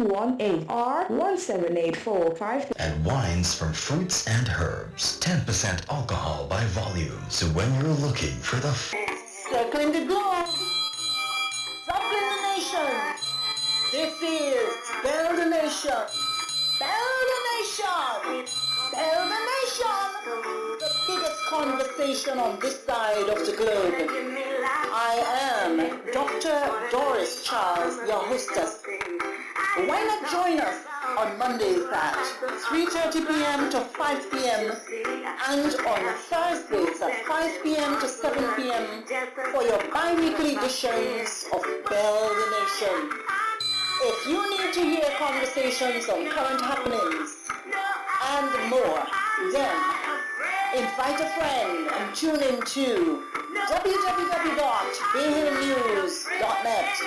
518 or 1784 And wines from fruits and herbs. 10% alcohol by volume. So when you're looking for the circling the globe, circling the nation. This is Bell the Nation. Bell the Nation. Bell the Nation. The biggest conversation on this side of the globe. I am Dr. Doris Charles, your hostess. Why not join us on Mondays at 3:30 p.m. to 5 p.m. and on Thursdays at 5 p.m. to 7 p.m. for your bi-weekly editions of Bell the Nation. If you need to hear conversations on current happenings and more, then invite a friend and tune in to www.behillnews.net.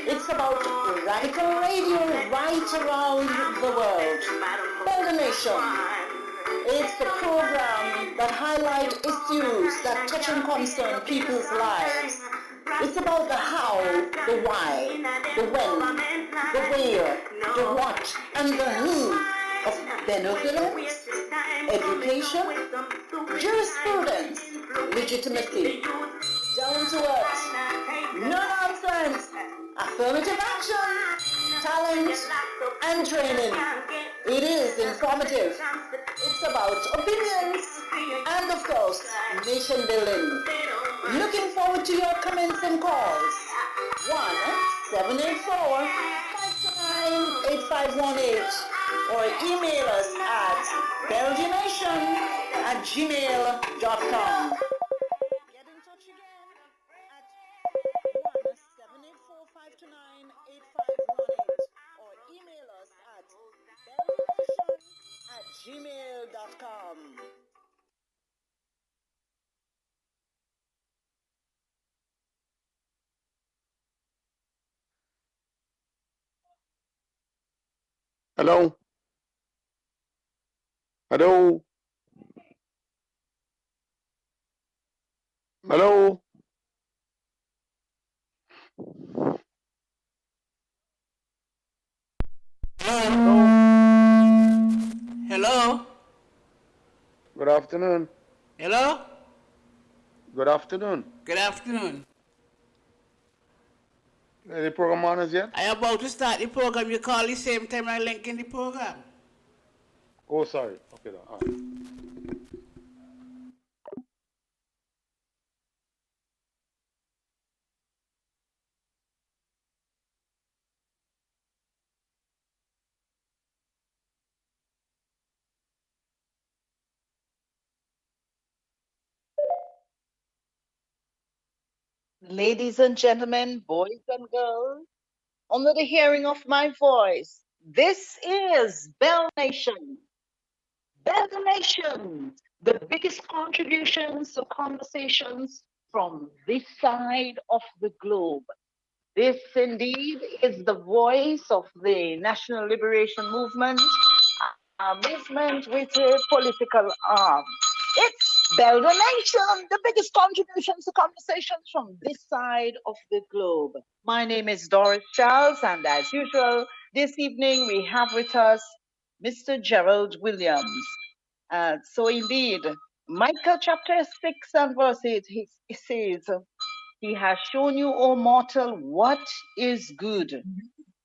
It's about radical radio right around the world. Bell the Nation. It's the program that highlights issues that touch and concern people's lives. It's about the how, the why, the when, the where, the what, and the who of benevolence, education, jurisprudence, legitimacy, down to earth, no nonsense, affirmative action, talent, and training. It is informative. It's about opinions and, of course, nation building. Looking forward to your comments and calls. 1-784-529-8518 or email us at BELLDNATION@gmail.com. Get in touch again at 1-784-529-8518 or email us at BELLDNATION@gmail.com. Hello? Hello? Hello? Hello? Hello? Good afternoon. Hello? Good afternoon. Good afternoon. Any program on us yet? I about to start the program. You call the same time I link in the program. Oh, sorry. Okay, then. All right. Ladies and gentlemen, boys and girls, under the hearing of my voice, this is Bell Nation. Bell Nation, the biggest contributions to conversations from this side of the globe. This indeed is the voice of the National Liberation Movement, a movement with a political arm. It's Bell the Nation, the biggest contributions to conversations from this side of the globe. My name is Doris Charles, and as usual, this evening we have with us Mr. Gerald Williams. So indeed, Micah chapter 6 and verse 8, he says, He has shown you, O mortal, what is good.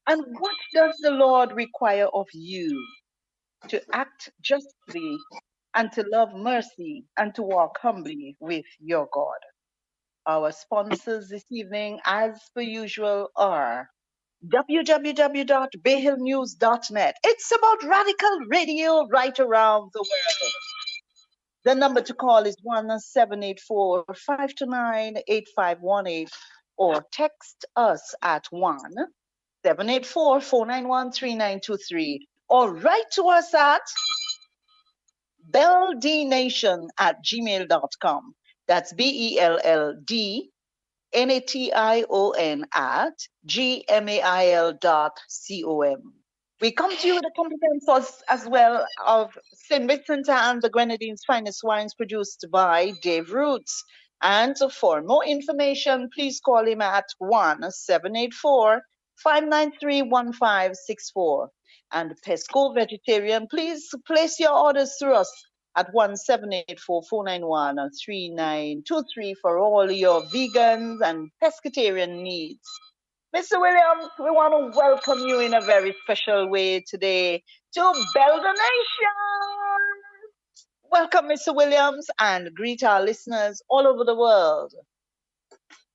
And what does the Lord require of you? To act justly and to love mercy and to walk humbly with your God. Our sponsors this evening, as per usual, are www.behillnews.net. It's about radical radio right around the world. The number to call is 1-784-529-8518 or text us at 1-784-491-3923 or write to us at BELLDNation@gmail.com. That's BELLDNATION@gmail.com. We come to you with a compliment as well of St. Vincent and the Grenadines' finest wines produced by Dave Roots. And for more information, please call him at 1-784 593-1564. And Pesco Vegetarian, please place your orders through us at 1-784-491-3923 for all your vegans and pescatarian needs. Mr. Williams, we want to welcome you in a very special way today to Bell the Nation. Welcome, Mr. Williams, and greet our listeners all over the world.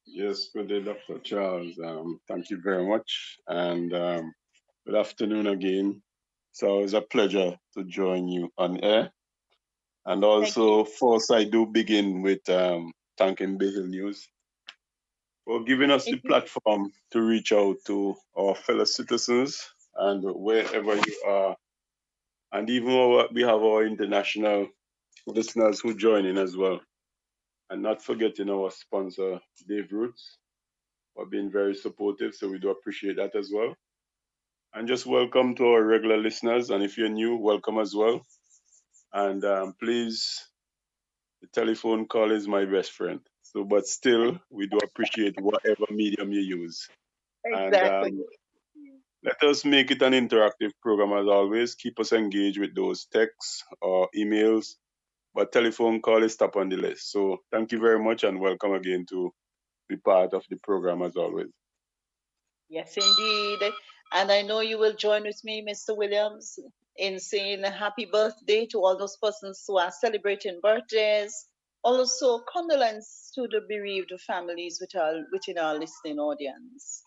Yes, good day, Dr. Charles. Thank you very much. And good afternoon again. So it's a pleasure to join you on air. And also, first, I do begin with thanking Behil News for giving us the platform to reach out to our fellow citizens and wherever you are. And even we have our international listeners who join in as well. And not forgetting our sponsor, Dave Roots, for being very supportive. So we do appreciate that as well. And just welcome to our regular listeners. And if you're new, welcome as well. And please, the telephone call is my best friend. So, but still, we do appreciate whatever medium you use. Exactly. And let us make it an interactive program as always. Keep us engaged with those texts or emails. But telephone call is top on the list. So thank you very much and welcome again to be part of the program as always. Yes, indeed. And I know you will join with me, Mr. Williams, in saying a happy birthday to all those persons who are celebrating birthdays. Also, condolence to the bereaved families within our listening audience.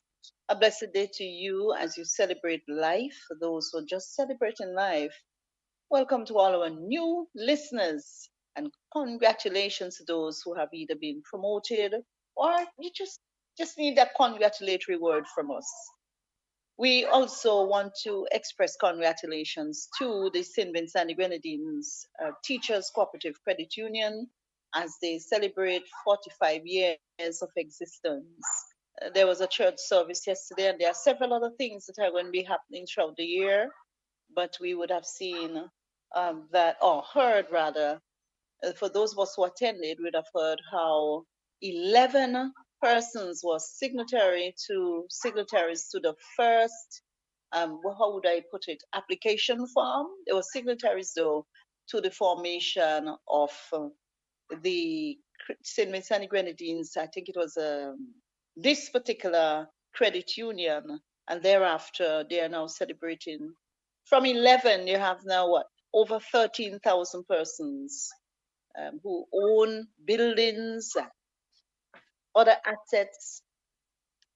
A blessed day to you as you celebrate life. For those who are just celebrating life, welcome to all our new listeners. And congratulations to those who have either been promoted or you just need that congratulatory word from us. We also want to express congratulations to the St. Vincent and the Grenadines Teachers Cooperative Credit Union as they celebrate 45 years of existence. There was a church service yesterday, and there are several other things that are going to be happening throughout the year, but we would have seen heard rather, for those of us who attended, we'd have heard how 11 persons were signatories to the first, how would I put it, application form. They were signatories, though, to the formation of the St. Vincent and the Grenadines. I think it was this particular credit union, and thereafter they are now celebrating. From 11, you have now what? Over 13,000 persons who own buildings, other assets,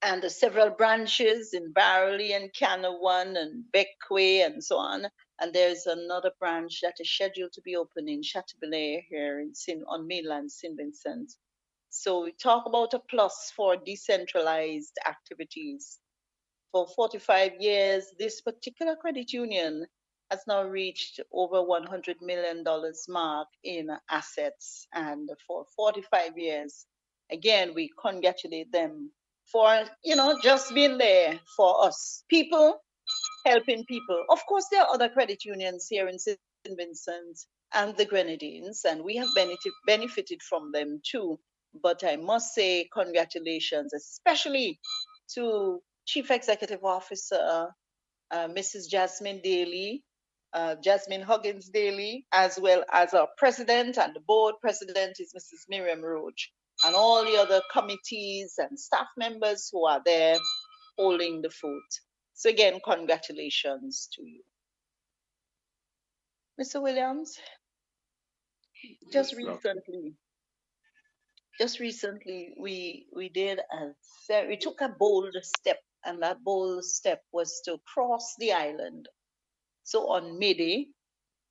and several branches in Barley and Canawan and Beckway and so on. And there's another branch that is scheduled to be open in Chateaubriand here on mainland St. Vincent. So we talk about a plus for decentralized activities. For 45 years, this particular credit union has now reached over $100 million mark in assets. And for 45 years, again, we congratulate them for, just being there for us. People helping people. Of course, there are other credit unions here in St. Vincent and the Grenadines, and we have benefited from them too. But I must say congratulations, especially to Chief Executive Officer Mrs. Jasmine Daly, Jasmine Huggins Daly, as well as our president, and the board president is Mrs. Miriam Roach, and all the other committees and staff members who are there holding the fort. So again, congratulations to you. Mr. Williams, just recently we took a bold step, and that bold step was to cross the island. So on May Day,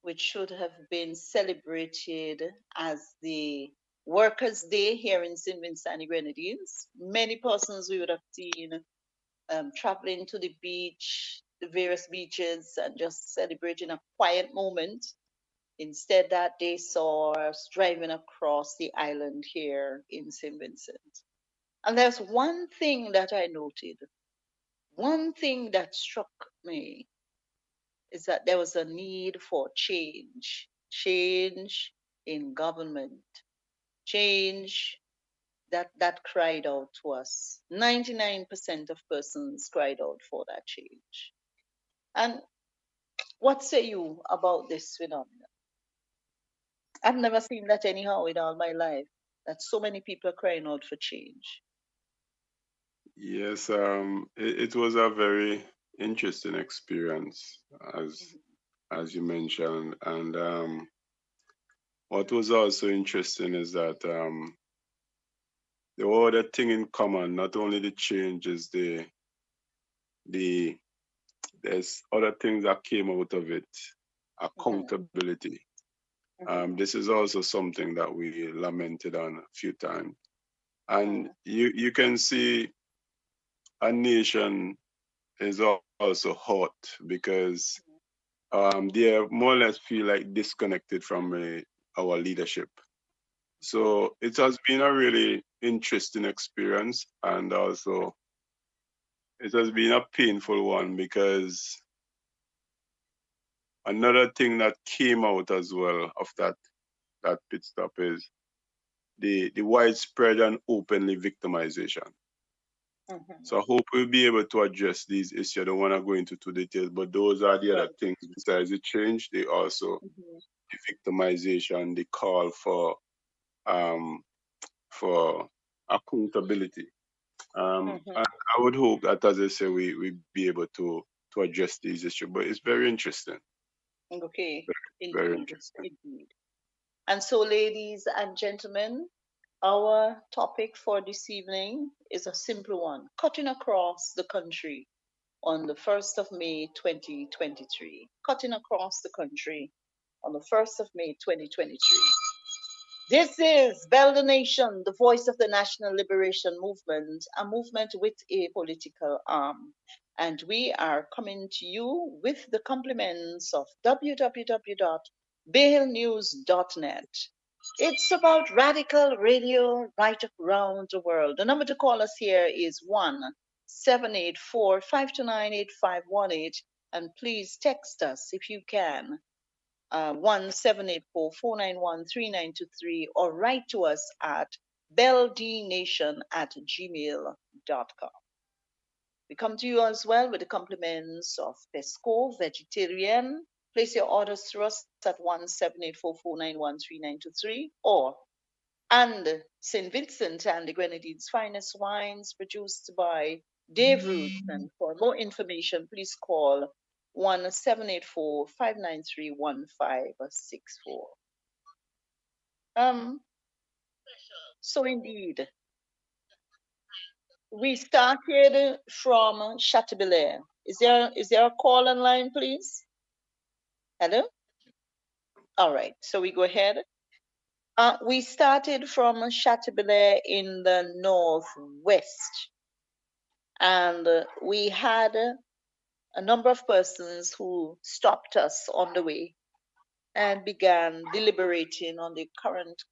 which should have been celebrated as the Workers' Day here in St. Vincent and the Grenadines, many persons we would have seen traveling to the beach, the various beaches, and just celebrating a quiet moment. Instead, that day saw us driving across the island here in St. Vincent. And there's one thing that I noted, one thing that struck me, is that there was a need for change in government, change that cried out to us. 99% of persons cried out for that change. And what say you about this phenomenon? I've never seen that anyhow in all my life, that so many people are crying out for change. Yes, it was a very interesting experience, as you mentioned, and what was also interesting is that the other thing in common, not only the changes, the there's other things that came out of it, accountability. This is also something that we lamented on a few times, and you can see a nation is also hot because they more or less feel like disconnected from our leadership. So it has been a really interesting experience, and also it has been a painful one because another thing that came out as well of that pit stop is the widespread and openly victimization. So I hope we'll be able to address these issues. I don't want to go into too details, but those are the other things besides the change. They also the victimization, the call for accountability. And I would hope that, as I say, we be able to address these issues. But it's very interesting. Okay, Very indeed, interesting. indeed. And so, ladies and gentlemen, our topic for this evening is a simple one: cutting across the country on the 1st of May 2023. Cutting across the country on the 1st of May 2023. This is BELLDNATION, the voice of the National Liberation Movement, a movement with a political arm. And we are coming to you with the compliments of www.BaleNews.net. It's about radical radio right around the world. The number to call us here is 1-784-529-8518. And please text us if you can. 1-784-491-3923, or write to us at belldnation@gmail.com. We come to you as well with the compliments of Pesco Vegetarian. Place your orders through us at 1-784-491-3923, or and St. Vincent and the Grenadines' finest wines produced by Dave Roots. And for more information, please call 1-784-593-1564. So indeed, we started from Chateaubriand. Is there a call online, please? Hello? All right, so we go ahead. We started from Chateaubriand in the northwest, and we had a number of persons who stopped us on the way and began deliberating on the current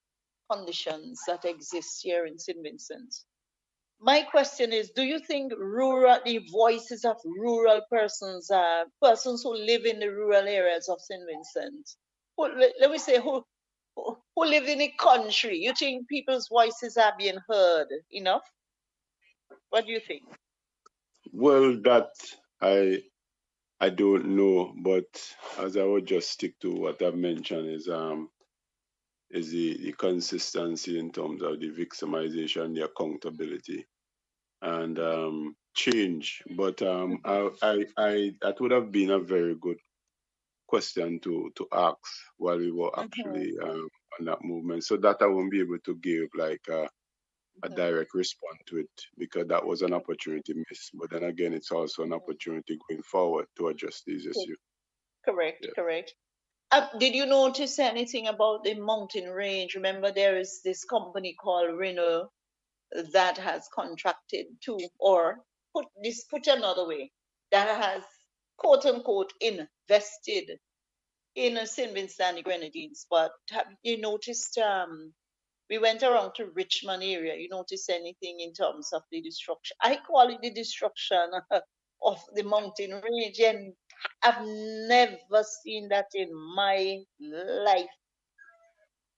conditions that exist here in St. Vincent. My question is, do you think the voices of rural persons, persons who live in the rural areas of St. Vincent, let me say who live in the country, you think people's voices are being heard enough? What do you think? Well, that I don't know, but as I would just stick to what I've mentioned is the consistency in terms of the victimization, the accountability, and change. But that would have been a very good question to ask while we were actually on that movement, so that I won't be able to give like a direct response to it, because that was an opportunity missed. But then again, it's also an opportunity going forward to address these issues. Correct, correct. Did you notice anything about the mountain range? Remember, there is this company called Renault that has contracted to, or put another way, that has quote unquote invested in St. Vincent and the Grenadines. But have you noticed? We went around to Richmond area. You notice anything in terms of the destruction? I call it the destruction of the mountain range, and I've never seen that in my life.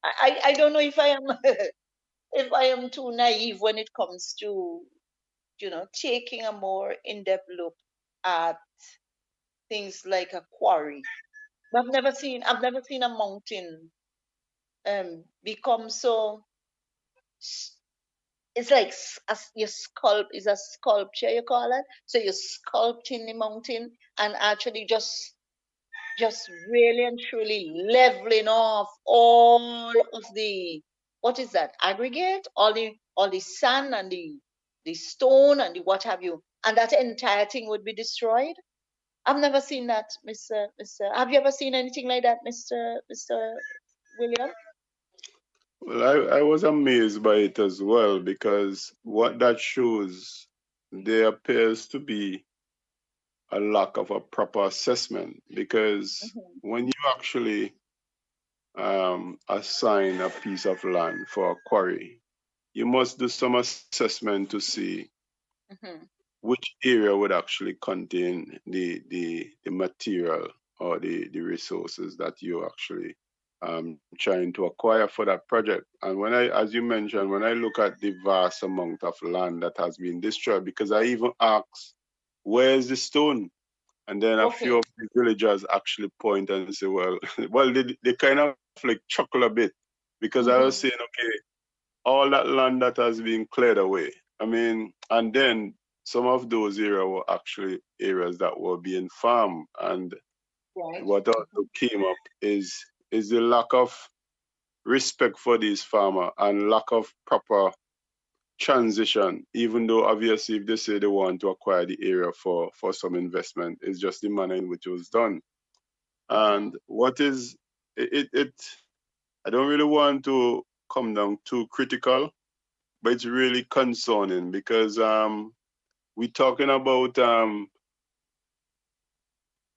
I don't know if I am if I am too naive when it comes to, taking a more in-depth look at things like a quarry. I've never seen a mountain become so it's like your sculpt is a sculpture, you call it. So you're sculpting the mountain and actually just really and truly leveling off all of the, what is that, aggregate, all the sand and the stone and the what have you, and that entire thing would be destroyed. I've never seen that, Mr. Have you ever seen anything like that, Mr. William? Well, I was amazed by it as well because what that shows, there appears to be a lack of a proper assessment because Mm-hmm, when you actually assign a piece of land for a quarry, you must do some assessment to see mm-hmm, which area would actually contain the material or the resources that you actually trying to acquire for that project. And when I, as you mentioned, when I look at the vast amount of land that has been destroyed, because I even asked, where's the stone? And then a few okay. of the villagers actually point and say, well, well, they kind of like chuckle a bit because I was Mm-hmm, saying, okay, all that land that has been cleared away. I mean, and then some of those areas were actually areas that were being farmed. And right. what also came up is the lack of respect for these farmers and lack of proper transition, even though obviously if they say they want to acquire the area for some investment, it's just the manner in which it was done. Mm-hmm, And what is it I don't really want to come down too critical, but it's really concerning because we're talking about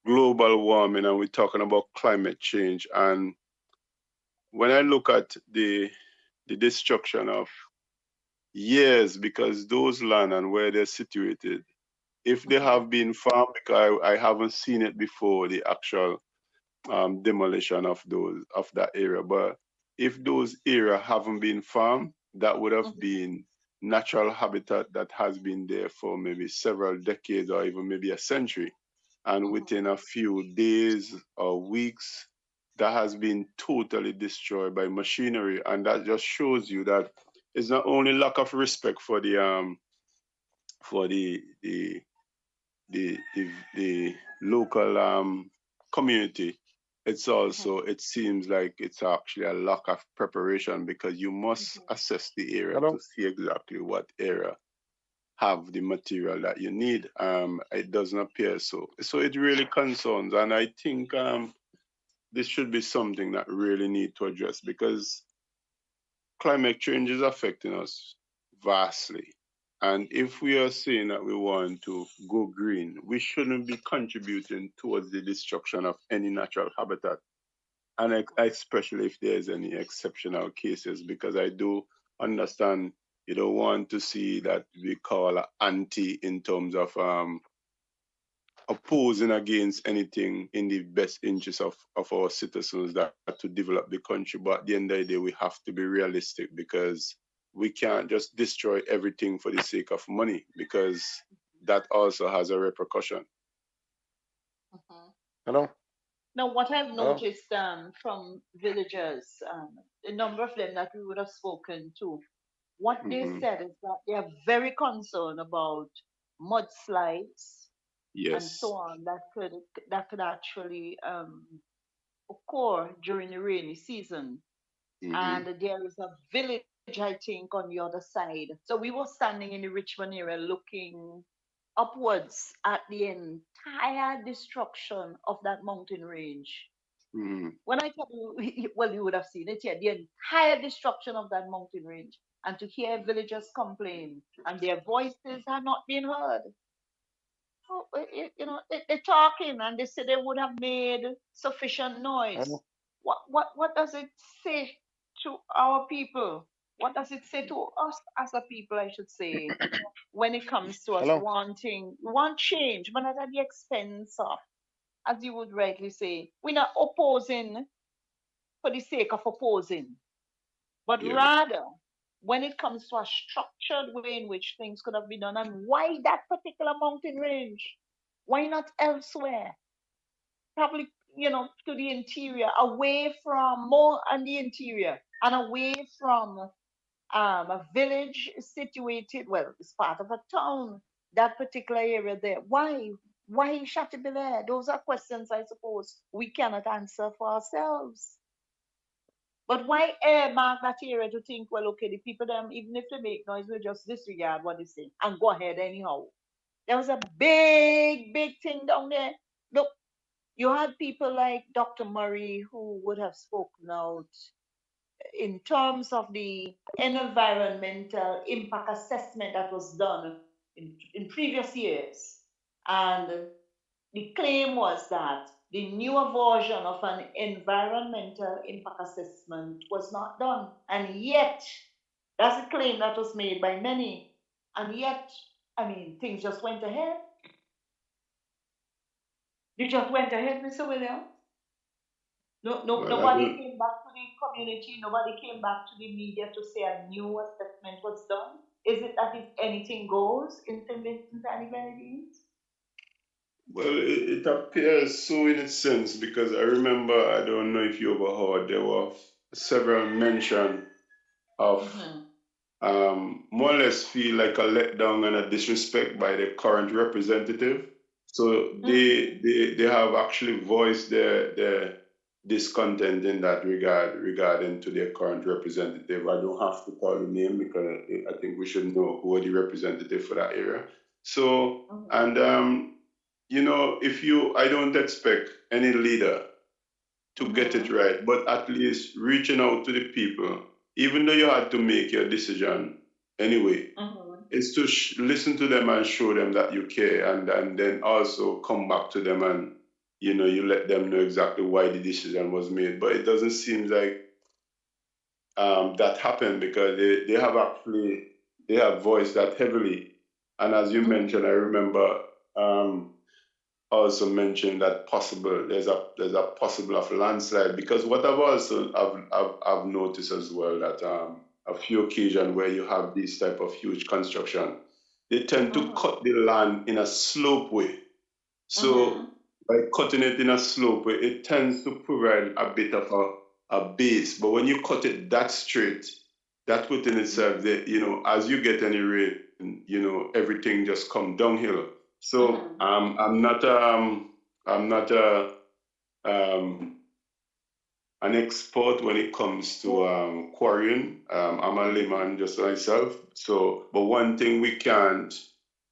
global warming and we're talking about climate change. And when I look at the destruction of years, because those land and where they're situated, if they mm-hmm, have been farmed, because I haven't seen it before, the actual demolition of that area. But if those area haven't been farmed, that would have mm-hmm, been natural habitat that has been there for maybe several decades or even maybe a century. And mm-hmm. within a few days or weeks, that has been totally destroyed by machinery. And that just shows you that it's not only lack of respect for for the local community, it's also, it seems like it's actually a lack of preparation because you must assess the area Hello? to see exactly what area have the material that you need. It doesn't appear so. So it really concerns, and I think this should be something that really need to address because climate change is affecting us vastly. And if we are saying that we want to go green, we shouldn't be contributing towards the destruction of any natural habitat, and especially if there's any exceptional cases, because I do understand you don't want to see that we call anti in terms of opposing against anything in the best interest of our citizens that to develop the country. But at the end of the day, we have to be realistic because we can't just destroy everything for the sake of money because that also has a repercussion. Mm-hmm. Hello? Now, what I've Hello? noticed from villagers, a number of them that we would have spoken to, what they Hmm. said is that they are very concerned about mudslides and so Yes. on that could actually occur during the rainy season. Hmm. And there is a village, I think, on the other side. So we were standing in the Richmond area looking upwards at the entire destruction of that mountain range. Hmm. When I tell you, well, you would have seen it here, the entire destruction of that mountain range. And to hear villagers complain and their voices are not being heard. Oh, they're talking and they say they would have made sufficient noise. Hello? What does it say to our people? What does it say to us as a people, I should say, when it comes to us Hello? wanting, we want change, but not at the expense of, as you would rightly say, we're not opposing for the sake of opposing, but Yeah. rather when it comes to a structured way in which things could have been done, and why that particular mountain range? Why not elsewhere? Probably, to the interior, away from more on the interior and away from a village situated, well, it's part of a town, that particular area there. Why? Why it should to be there? Those are questions I suppose we cannot answer for ourselves. But why earmark that area to think, well, okay, the people them, even if they make noise, we just disregard what they say and go ahead anyhow. There was a big, big thing down there. Look, you had people like Dr. Murray who would have spoken out in terms of the environmental impact assessment that was done in previous years. And the claim was that the newer version of an environmental impact assessment was not done. And yet, that's a claim that was made by many. And yet, I mean, things just went ahead. They just went ahead, Mr. Williams. Well, I Nobody don't. came back to the community, nobody came back to the media to say a new assessment was done. Is it that if anything goes in St. Vincent and the Grenadines? Well, it appears so in a sense because I remember, I don't know if you overheard, there were several mention of more or less feel like a letdown and a disrespect by the current representative. So they have actually voiced their discontent in that regard regarding to their current representative. I don't have to call the name because I think we should know who are the representative for that area. So and if I don't expect any leader to get it right, but at least reaching out to the people, even though you had to make your decision anyway, is to listen to them and show them that you care, and then also come back to them and you let them know exactly why the decision was made. But it doesn't seem like that happened because they have voiced that heavily. And as you mentioned, I remember also mentioned that there's a possible of landslide, because what I've also I've noticed as well that a few occasions where you have these type of huge construction, they tend to cut the land in a slope way. So by cutting it in a slope way, it tends to provide a bit of a base. But when you cut it that straight, that within itself, as you get any rain, everything just come downhill. So I'm not an expert when it comes to quarrying. I'm a layman just myself. So, but one thing we can't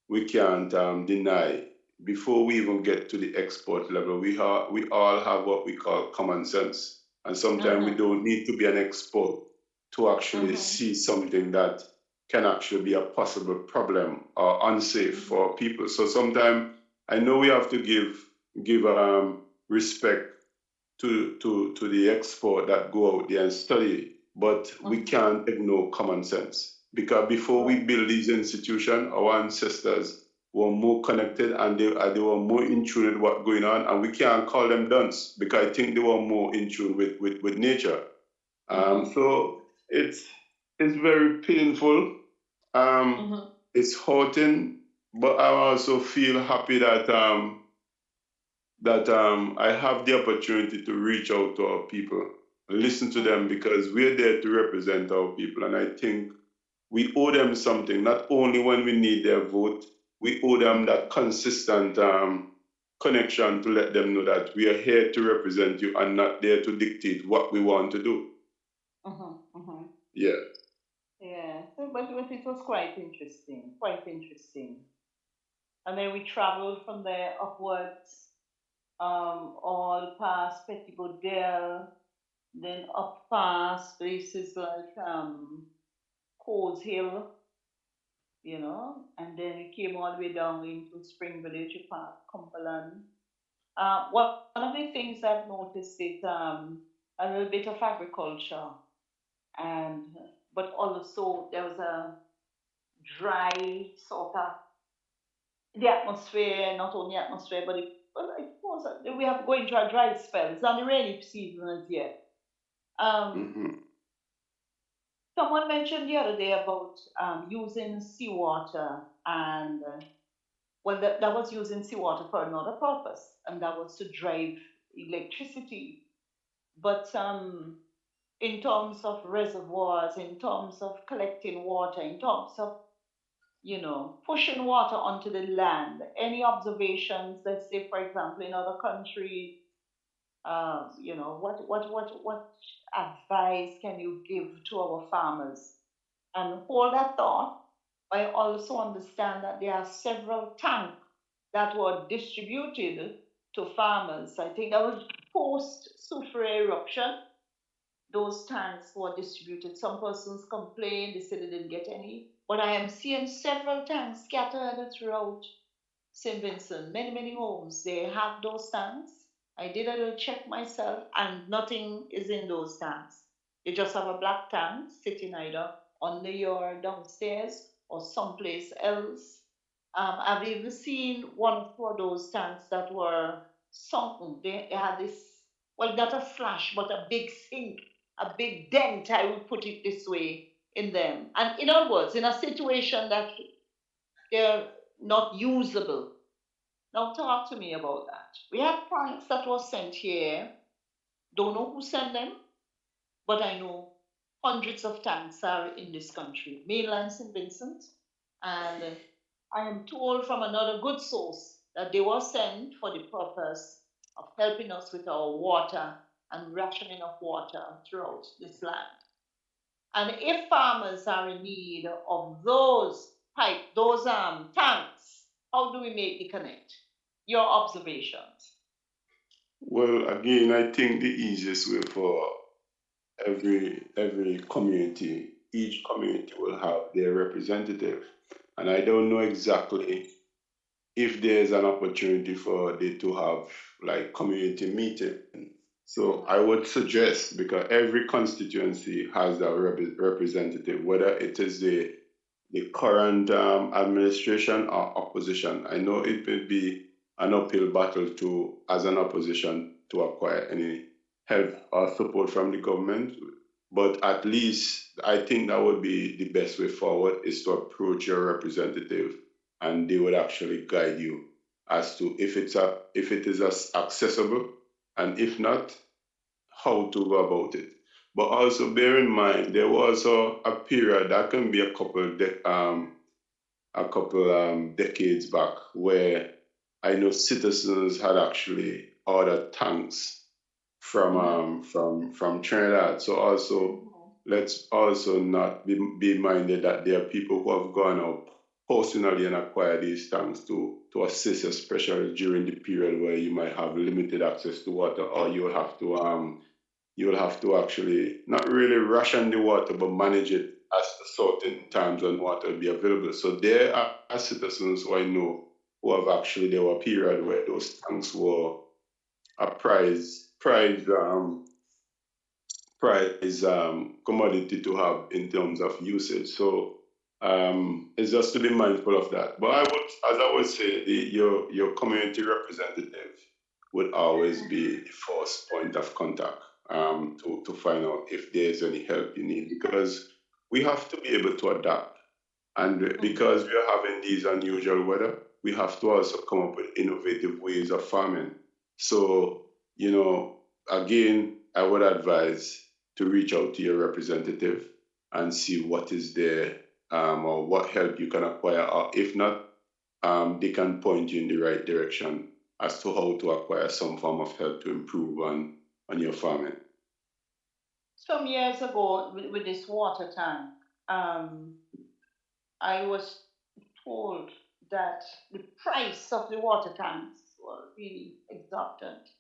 deny, before we even get to the export level, we all have what we call common sense, and sometimes we don't need to be an expert to actually see something that can actually be a possible problem or unsafe for people. So sometimes I know we have to give respect to the expert that go out there and study, but we can't ignore common sense, because before we build these institutions, our ancestors were more connected and they were more in tune with what's going on, and we can't call them dunce because I think they were more in tune with nature. So it's very painful. It's hurting, but I also feel happy that I have the opportunity to reach out to our people, listen to them, because we're there to represent our people, and I think we owe them something. Not only when we need their vote, we owe them that consistent connection to let them know that we are here to represent you and not there to dictate what we want to do. Yeah. Yeah, but it was quite interesting, quite interesting. And then we traveled from there upwards, all past Petit Bodel, then up past places like Coles Hill, and then we came all the way down into Spring Village Park, Cumberland. One of the things I've noticed is a little bit of agriculture, and but also there was a dry sort of the atmosphere, not only atmosphere, but I suppose that we have going through a dry spell. It's not the rainy season as yet. Someone mentioned the other day about using seawater, and well, that was using seawater for another purpose, and that was to drive electricity. But in terms of reservoirs, in terms of collecting water, in terms of pushing water onto the land. Any observations, let's say, for example, in other countries, what advice can you give to our farmers? And hold that thought. I also understand that there are several tanks that were distributed to farmers. I think that was post Sufre eruption. Those tanks were distributed. Some persons complained, they said they didn't get any. But I am seeing several tanks scattered throughout St. Vincent, many, many homes. They have those tanks. I did a little check myself, and nothing is in those tanks. You just have a black tank sitting either under your downstairs or someplace else. I've even seen one or two of those tanks that were sunken. They had this, well, not a slash, but a big sink, a big dent, I would put it this way, in them. And in other words, in a situation that they're not usable. Now talk to me about that. We have tanks that were sent here. Don't know who sent them, but I know hundreds of tanks are in this country, mainland St. Vincent. And I am told from another good source that they were sent for the purpose of helping us with our water and rationing of water throughout this land. And if farmers are in need of those tanks, how do we make the connect? Your observations. Well, again, I think the easiest way for every community, each community will have their representative. And I don't know exactly if there's an opportunity for they to have like community meeting. So I would suggest, because every constituency has a representative, whether it is the current administration or opposition. I know it will be an uphill battle to, as an opposition, to acquire any help or support from the government. But at least I think that would be the best way forward, is to approach your representative, and they would actually guide you as to if it is as accessible, and if not, how to go about it. But also bear in mind there was a period that can be a couple decades back, where I know citizens had actually ordered tanks from Trinidad. So also let's also not be minded that there are people who have gone out personally and acquired these tanks to assist, especially during the period where you might have limited access to water, or you'll have to actually not really ration the water, but manage it at certain times when water will be available. So there are citizens who I know who have actually, there were a period where those tanks were a prize commodity to have in terms of usage. So it's just to be mindful of that. But as I would say, your community representative would always be the first point of contact to find out if there's any help you need, because we have to be able to adapt. And because we are having these unusual weather, we have to also come up with innovative ways of farming. So, again, I would advise to reach out to your representative and see what is there, or what help you can acquire. Or if not, they can point you in the right direction as to how to acquire some form of help to improve on your farming. Some years ago, with this water tank, I was told that the price of the water tanks were really exorbitant,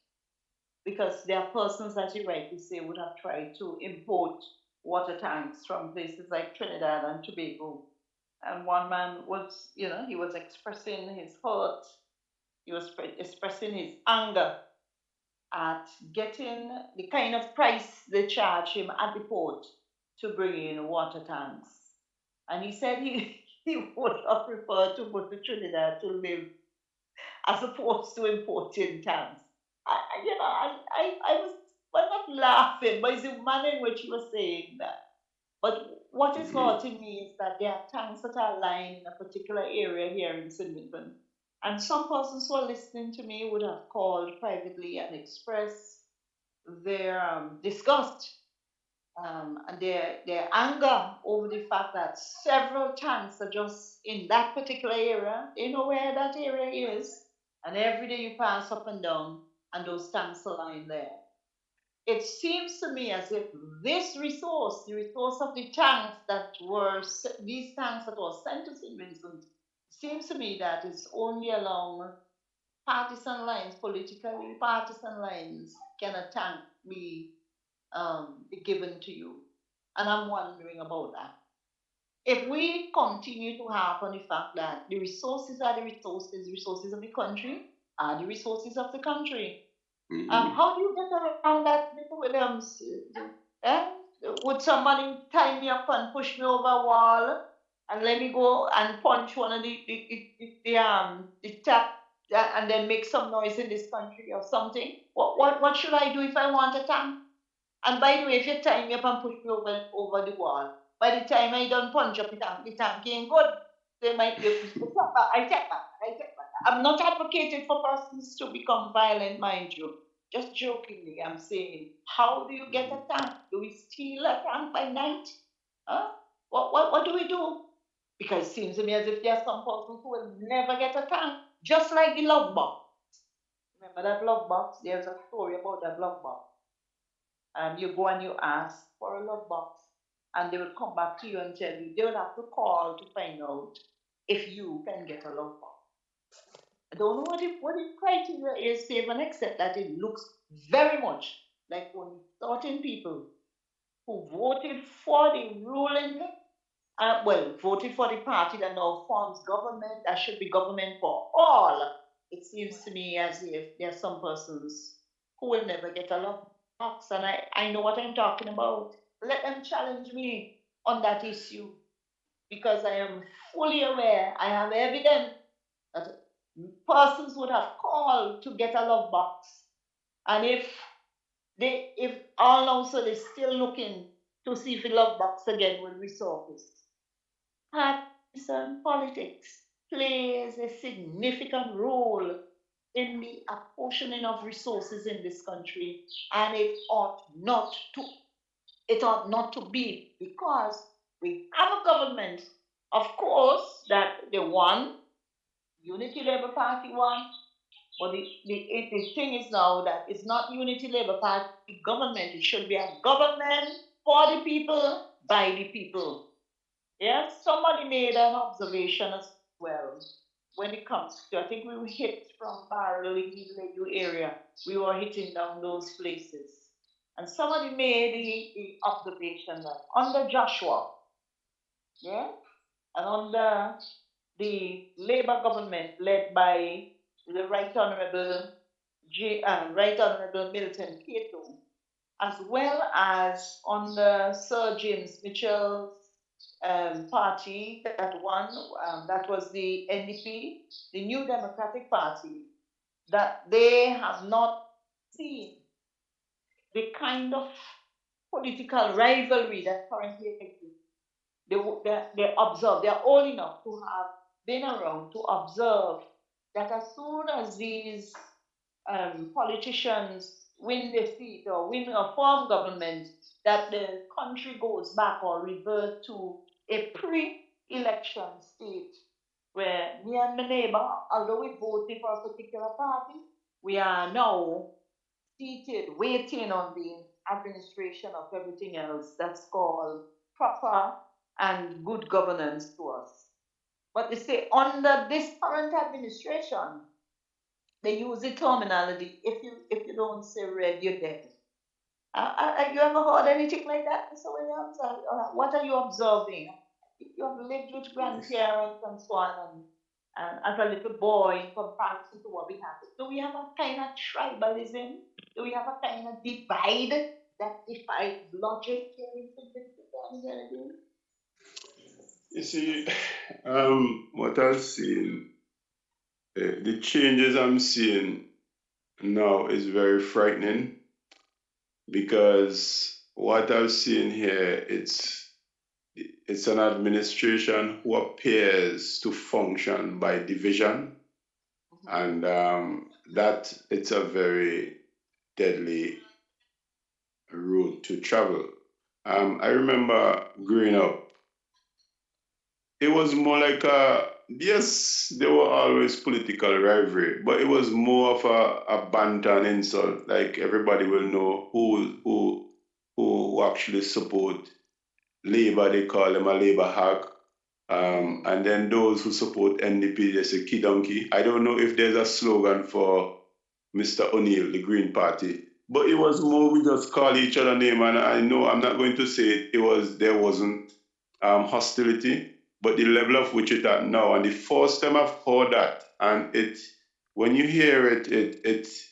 because there are persons, as you rightly say, would have tried to import water tanks from places like Trinidad and Tobago. And one man was, he was expressing his hurt, he was expressing his anger at getting the kind of price they charge him at the port to bring in water tanks. And he said he would have preferred to go to Trinidad to live as opposed to importing tanks. I was, well, not laughing, but it's the manner in which he was saying that. But what is hurting me is that there are tanks that are lying in a particular area here in Sydneyton. And some persons who are listening to me would have called privately and expressed their disgust and their anger over the fact that several tanks are just in that particular area. They know where that area is. And every day you pass up and down, and those tanks are lying there. It seems to me as if this resource, the resource of the tanks that were, these tanks that were sent to St. Vincent, seems to me that it's only along partisan lines, politically partisan lines, can a tank be given to you. And I'm wondering about that. If we continue to harp on the fact that the resources are the resources of the country are the resources of the country, how do you get around that, Mr. Williams? Eh? Would somebody tie me up and push me over a wall and let me go and punch one of the tap and then make some noise in this country or something? What should I do if I want a tank? And by the way, if you tie me up and push me over the wall, by the time I done punch up the tank ain't good. They might be I take back. I'm not advocating for persons to become violent, mind you. Just jokingly, I'm saying, how do you get a tank? Do we steal a tank by night? Huh? What do we do? Because it seems to me as if there are some persons who will never get a tank, just like the love box. Remember that love box? There's a story about that love box. You go and you ask for a love box, and they will come back to you and tell you they will have to call to find out if you can get a love box. I don't know what the criteria is, save and except that it looks very much like only certain people who voted for the ruling, voted for the party that now forms government, that should be government for all. It seems to me as if there are some persons who will never get a love box, and I know what I'm talking about. Let them challenge me on that issue because I am fully aware, I have evidence that persons would have called to get a love box. And if all now so they're still looking to see if the love box again will resurface. Partisan politics plays a significant role in the apportioning of resources in this country, and it ought not to be, because we have a government, of course, that the one Unity Labour Party won. But the thing is now that it's not Unity Labour Party government. It should be a government for the people, by the people. Yes, somebody made an observation as well when it comes to, I think we were hit from Barrel in the area. We were hitting down those places. And somebody made the observation that under Joshua, yeah, and under the Labour government led by the Right Honourable Milton Cato, as well as under Sir James Mitchell's party that won, that was the NDP, the New Democratic Party, that they have not seen the kind of political rivalry that currently exists. They observe, they're old enough to have been around to observe that as soon as these politicians win their seat or win or form government, that the country goes back or revert to a pre-election state where me and my neighbor, although we voted for a particular party, we are now seated waiting on the administration of everything else that's called proper and good governance to us. But they say under this current administration, they use the terminology, if you don't say red, you're dead. You ever heard anything like that, Mr. Williams? What are you observing? You have lived with grandparents and so on, and as a little boy, in comparison to what we have. Do we have a kind of tribalism? Do we have a kind of divide that defies logic? You see, what I've seen, the changes I'm seeing now is very frightening, because what I've seen here, it's it's an administration who appears to function by division, and that it's a very deadly route to travel. I remember growing up, it was more like yes, there were always political rivalry, but it was more of a banter and insult. Like everybody will know who actually support Labour, they call them a Labour hag. And then those who support NDP, they say Kidonki. I don't know if there's a slogan for Mr. O'Neill, the Green Party, but it was more we just call each other name. And I know I'm not going to say there wasn't hostility, but the level of which it at now, and the first time I've heard that, and when you hear it's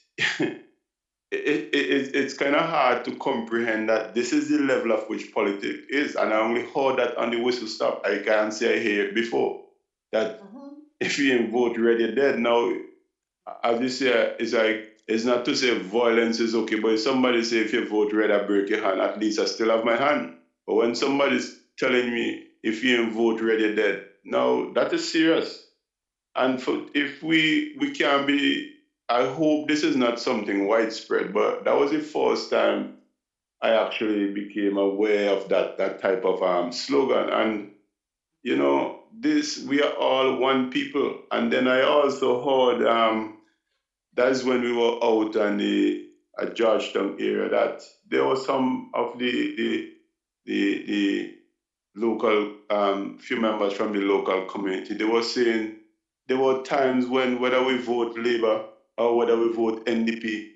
it's kind of hard to comprehend that this is the level of which politics is. And I only heard that on the whistle stop. I can't say I hear it before. That if you ain't vote red, you're dead. Now, as you say, it's like, it's not to say violence is okay, but if somebody say if you vote red, I break your hand, at least I still have my hand. But when somebody's telling me if you ain't vote red, you're dead, now that is serious. And if we can be, I hope this is not something widespread, but that was the first time I actually became aware of that type of slogan. And you know, we are all one people. And then I also heard that's when we were out in the Georgetown area that there were some of the local few members from the local community. They were saying there were times when whether we vote Labour or whether we vote NDP,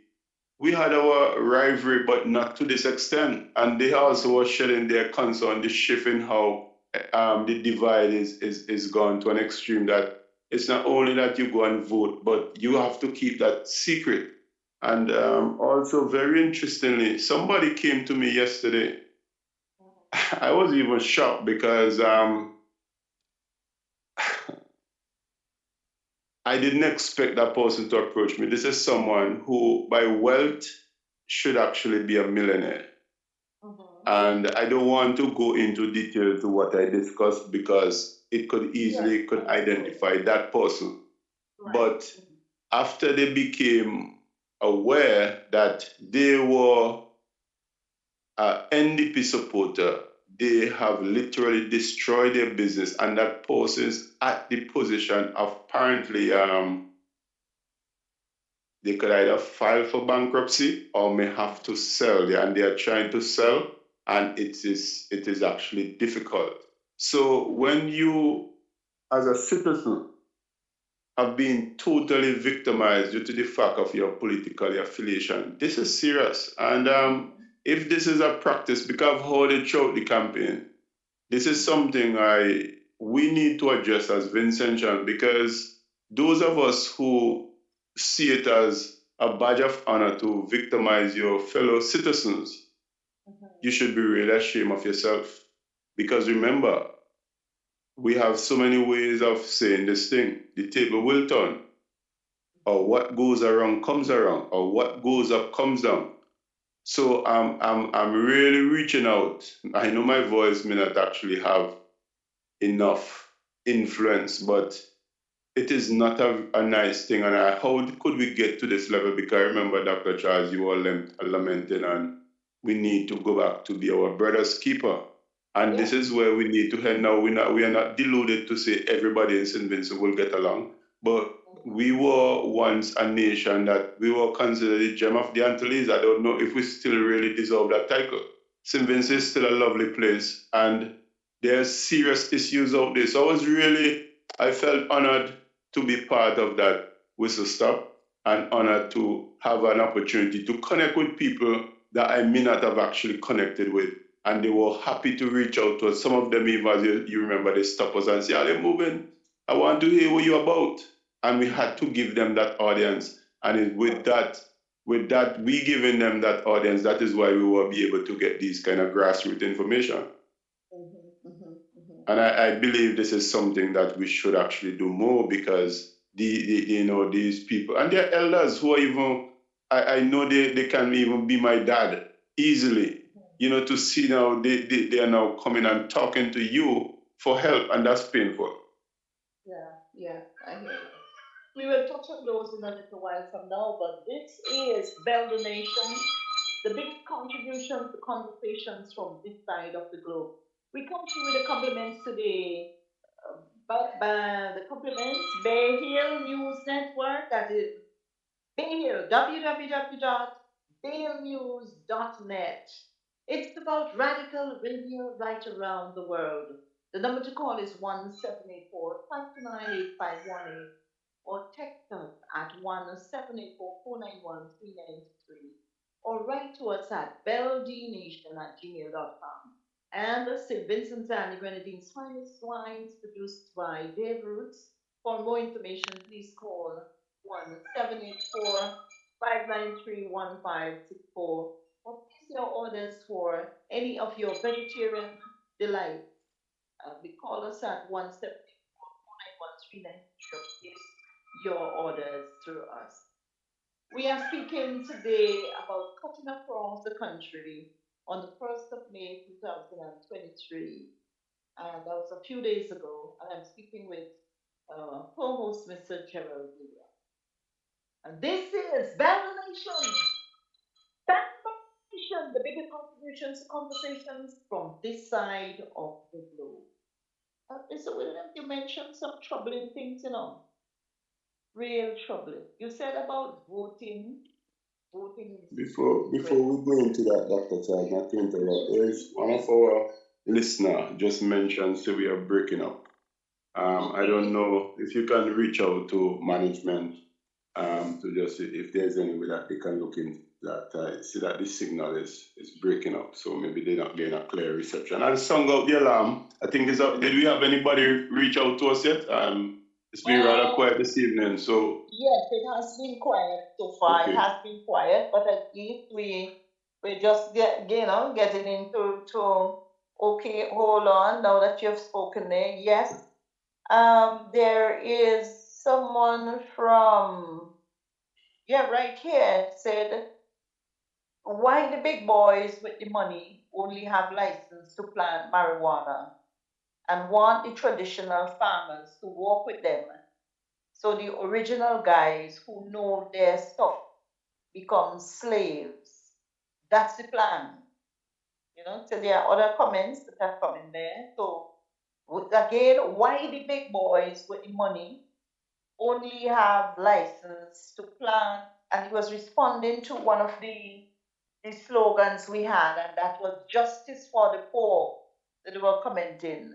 we had our rivalry, but not to this extent. And they also were shedding their concern, the shift in how the divide is gone to an extreme that it's not only that you go and vote, but you have to keep that secret. And also, very interestingly, somebody came to me yesterday. I was even shocked because I didn't expect that person to approach me. This is someone who, by wealth, should actually be a millionaire. And I don't want to go into details to what I discussed because it could easily could identify that person. But after they became aware that they were an NDP supporter, they have literally destroyed their business, and that person is at the position of apparently they could either file for bankruptcy or may have to sell, and they are trying to sell, and it is actually difficult. So when you, as a citizen, have been totally victimized due to the fact of your political affiliation, this is serious. And if this is a practice, because I've heard it throughout the campaign, this is something we need to address as Vincentian, because those of us who see it as a badge of honor to victimize your fellow citizens, you should be really ashamed of yourself. Because remember, we have so many ways of saying this thing. The table will turn, or what goes around comes around, or what goes up comes down. So I'm really reaching out. I know my voice may not actually have enough influence, but it is not a nice thing. And how could we get to this level? Because I remember, Dr. Charles, you were lamenting, and we need to go back to be our brother's keeper. And this is where we need to head now. We are not deluded to say everybody in St. Vincent will get along, but we were once a nation that we were considered the gem of the Antilles. I don't know if we still really deserve that title. St. Vincent is still a lovely place, and there's serious issues out there. So I felt honored to be part of that whistle stop, and honored to have an opportunity to connect with people that I may not have actually connected with. And they were happy to reach out to us. Some of them, even as you remember, they stopped us and said, "Are they moving? I want to hear what you're about." And we had to give them that audience. And with that, we giving them that audience, that is why we will be able to get these kind of grassroots information. And I believe this is something that we should actually do more, because these people, and they're elders who are even, I know they can even be my dad easily. to see now they are now coming and talking to you for help, and that's painful. Yeah, I hear you. We will touch on those in a little while from now, but this is Bell the Nation, the biggest contribution to conversations from this side of the globe. We come to you with the compliments today. But the compliments, Bay Hill News Network, that is Bay Hill, www.bayhillnews.net. It's about radical radio right around the world. The number to call is 1784-529-8518 or text us at 1784-491-3923 or write to us at belldnation@gmail.com. And the St. Vincent and the Grenadines Finest Wines produced by Dave Roots. For more information, please call 1784-593-1564 or place your orders for any of your vegetarian delights. Call us at 1784-491-3923 or place your orders through us. We are speaking today about cutting across the country on the 1st of May 2023. And that was a few days ago. And I'm speaking with co-host Mr. Gerald. And this is Bell Nation. Bell Nation, the biggest contributions to conversations from this side of the globe. Mr. Williams, you mentioned some troubling things, real troubling. You said about voting. Voting is Before we go into that, Dr. Charles, not to interrupt, there's one of our listener just mentioned, so we are breaking up. I don't know if you can reach out to management to just see if there's any way that they can look into that. See that the signal is breaking up, so maybe they're not getting a clear reception. And sung out the alarm. I think it's up. Did we have anybody reach out to us yet? It's been rather quiet this evening, so. Yes, it has been quiet so far. Okay. It has been quiet, but at least we just getting into okay, hold on, now that you've spoken there. Yes. There is someone from right here said, why the big boys with the money only have license to plant marijuana and want the traditional farmers to work with them? So the original guys who know their stuff become slaves. That's the plan. So there are other comments that have come in there. So again, why the big boys with the money only have license to plant? And he was responding to one of the slogans we had, and that was justice for the poor, that they were commenting.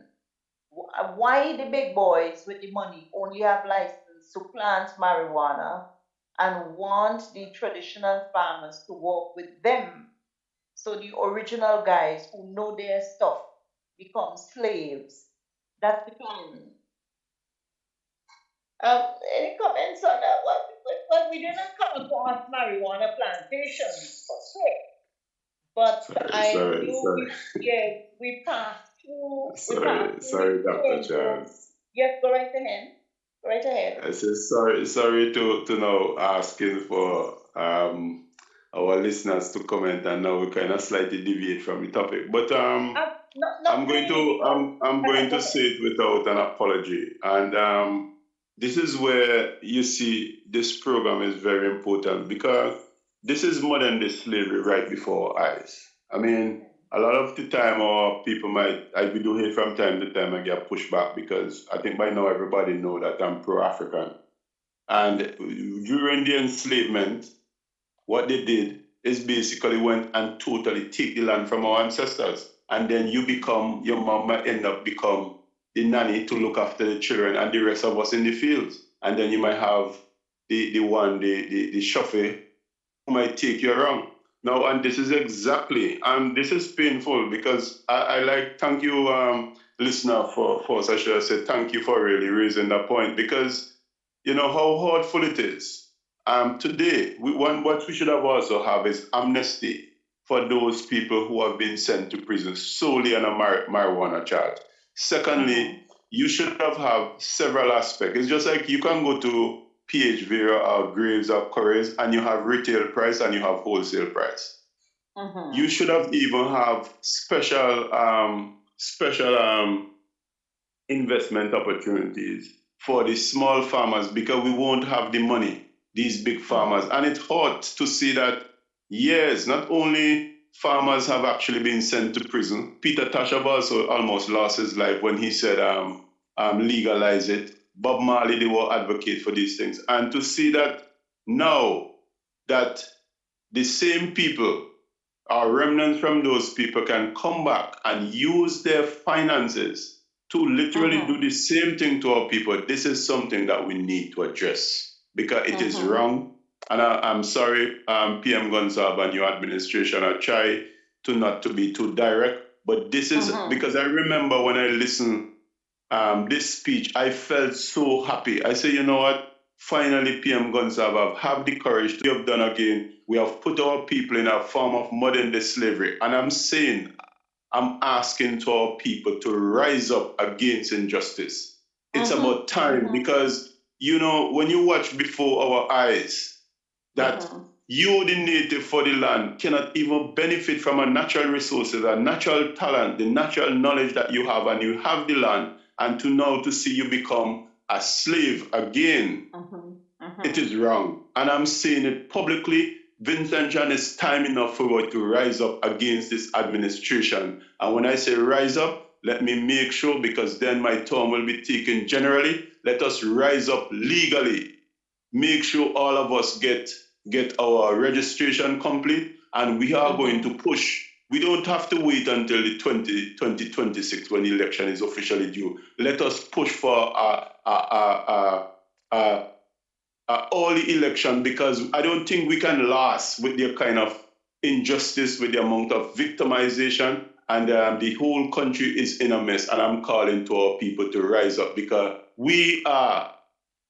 Why the big boys with the money only have license to plant marijuana and want the traditional farmers to work with them? So the original guys who know their stuff become slaves. That's the plan. Any comments on that? Well, we didn't come across marijuana plantations per se, but we passed through. Sorry, Dr. Charles. Yes, go right ahead. Right ahead. I said sorry to now asking for our listeners to comment, and now we kind of slightly deviate from the topic. But I'm going to say it without an apology, and this is where you see this program is very important, because this is modern day slavery right before our eyes. I mean, a lot of the time our people we do hear from time to time, I get pushback, because I think by now everybody know that I'm pro-African. And during the enslavement, what they did is basically went and totally take the land from our ancestors. And then your mom might end up become the nanny to look after the children and the rest of us in the fields. And then you might have the chauffeur who might take you around. Now, and this is exactly, and this is painful, because I thank you, listener, for such a say, thank you for really raising that point, because you know how hurtful it is. Today, what we should have also have is amnesty for those people who have been sent to prison solely on a marijuana charge. Secondly, you should have several aspects. It's just like you can go to PH Vera or Graves or Curry's, and you have retail price and you have wholesale price. You should have even have special investment opportunities for the small farmers because we won't have the money, these big farmers. And it's hard to see that, yes, not only farmers have actually been sent to prison. Peter Tasha also almost lost his life when he said legalize it. Bob Marley, they were advocate for these things. And to see that now that the same people or remnants from those people can come back and use their finances to literally do the same thing to our people. This is something that we need to address because it is wrong. And I'm sorry, PM Gonzalez and your administration, I try to not to be too direct, but this is because I remember when I listened this speech, I felt so happy. I say, you know what? Finally, PM Gonzalez have the courage to have done again. We have put our people in a form of modern day slavery. And I'm asking to our people to rise up against injustice. It's about time because, you know, when you watch before our eyes that you, the native for the land, cannot even benefit from a natural resources, a natural talent, the natural knowledge that you have, and you have the land, and to now to see you become a slave again, it is wrong. And I'm saying it publicly. Vincent John, it's time enough for us to rise up against this administration. And when I say rise up, let me make sure, because then my term will be taken generally, let us rise up legally. Make sure all of us get our registration complete, and we are going to push. We don't have to wait until the 2026 when the election is officially due. Let us push for early election, because I don't think we can last with the kind of injustice, with the amount of victimization, and the whole country is in a mess. And I'm calling to our people to rise up, because we are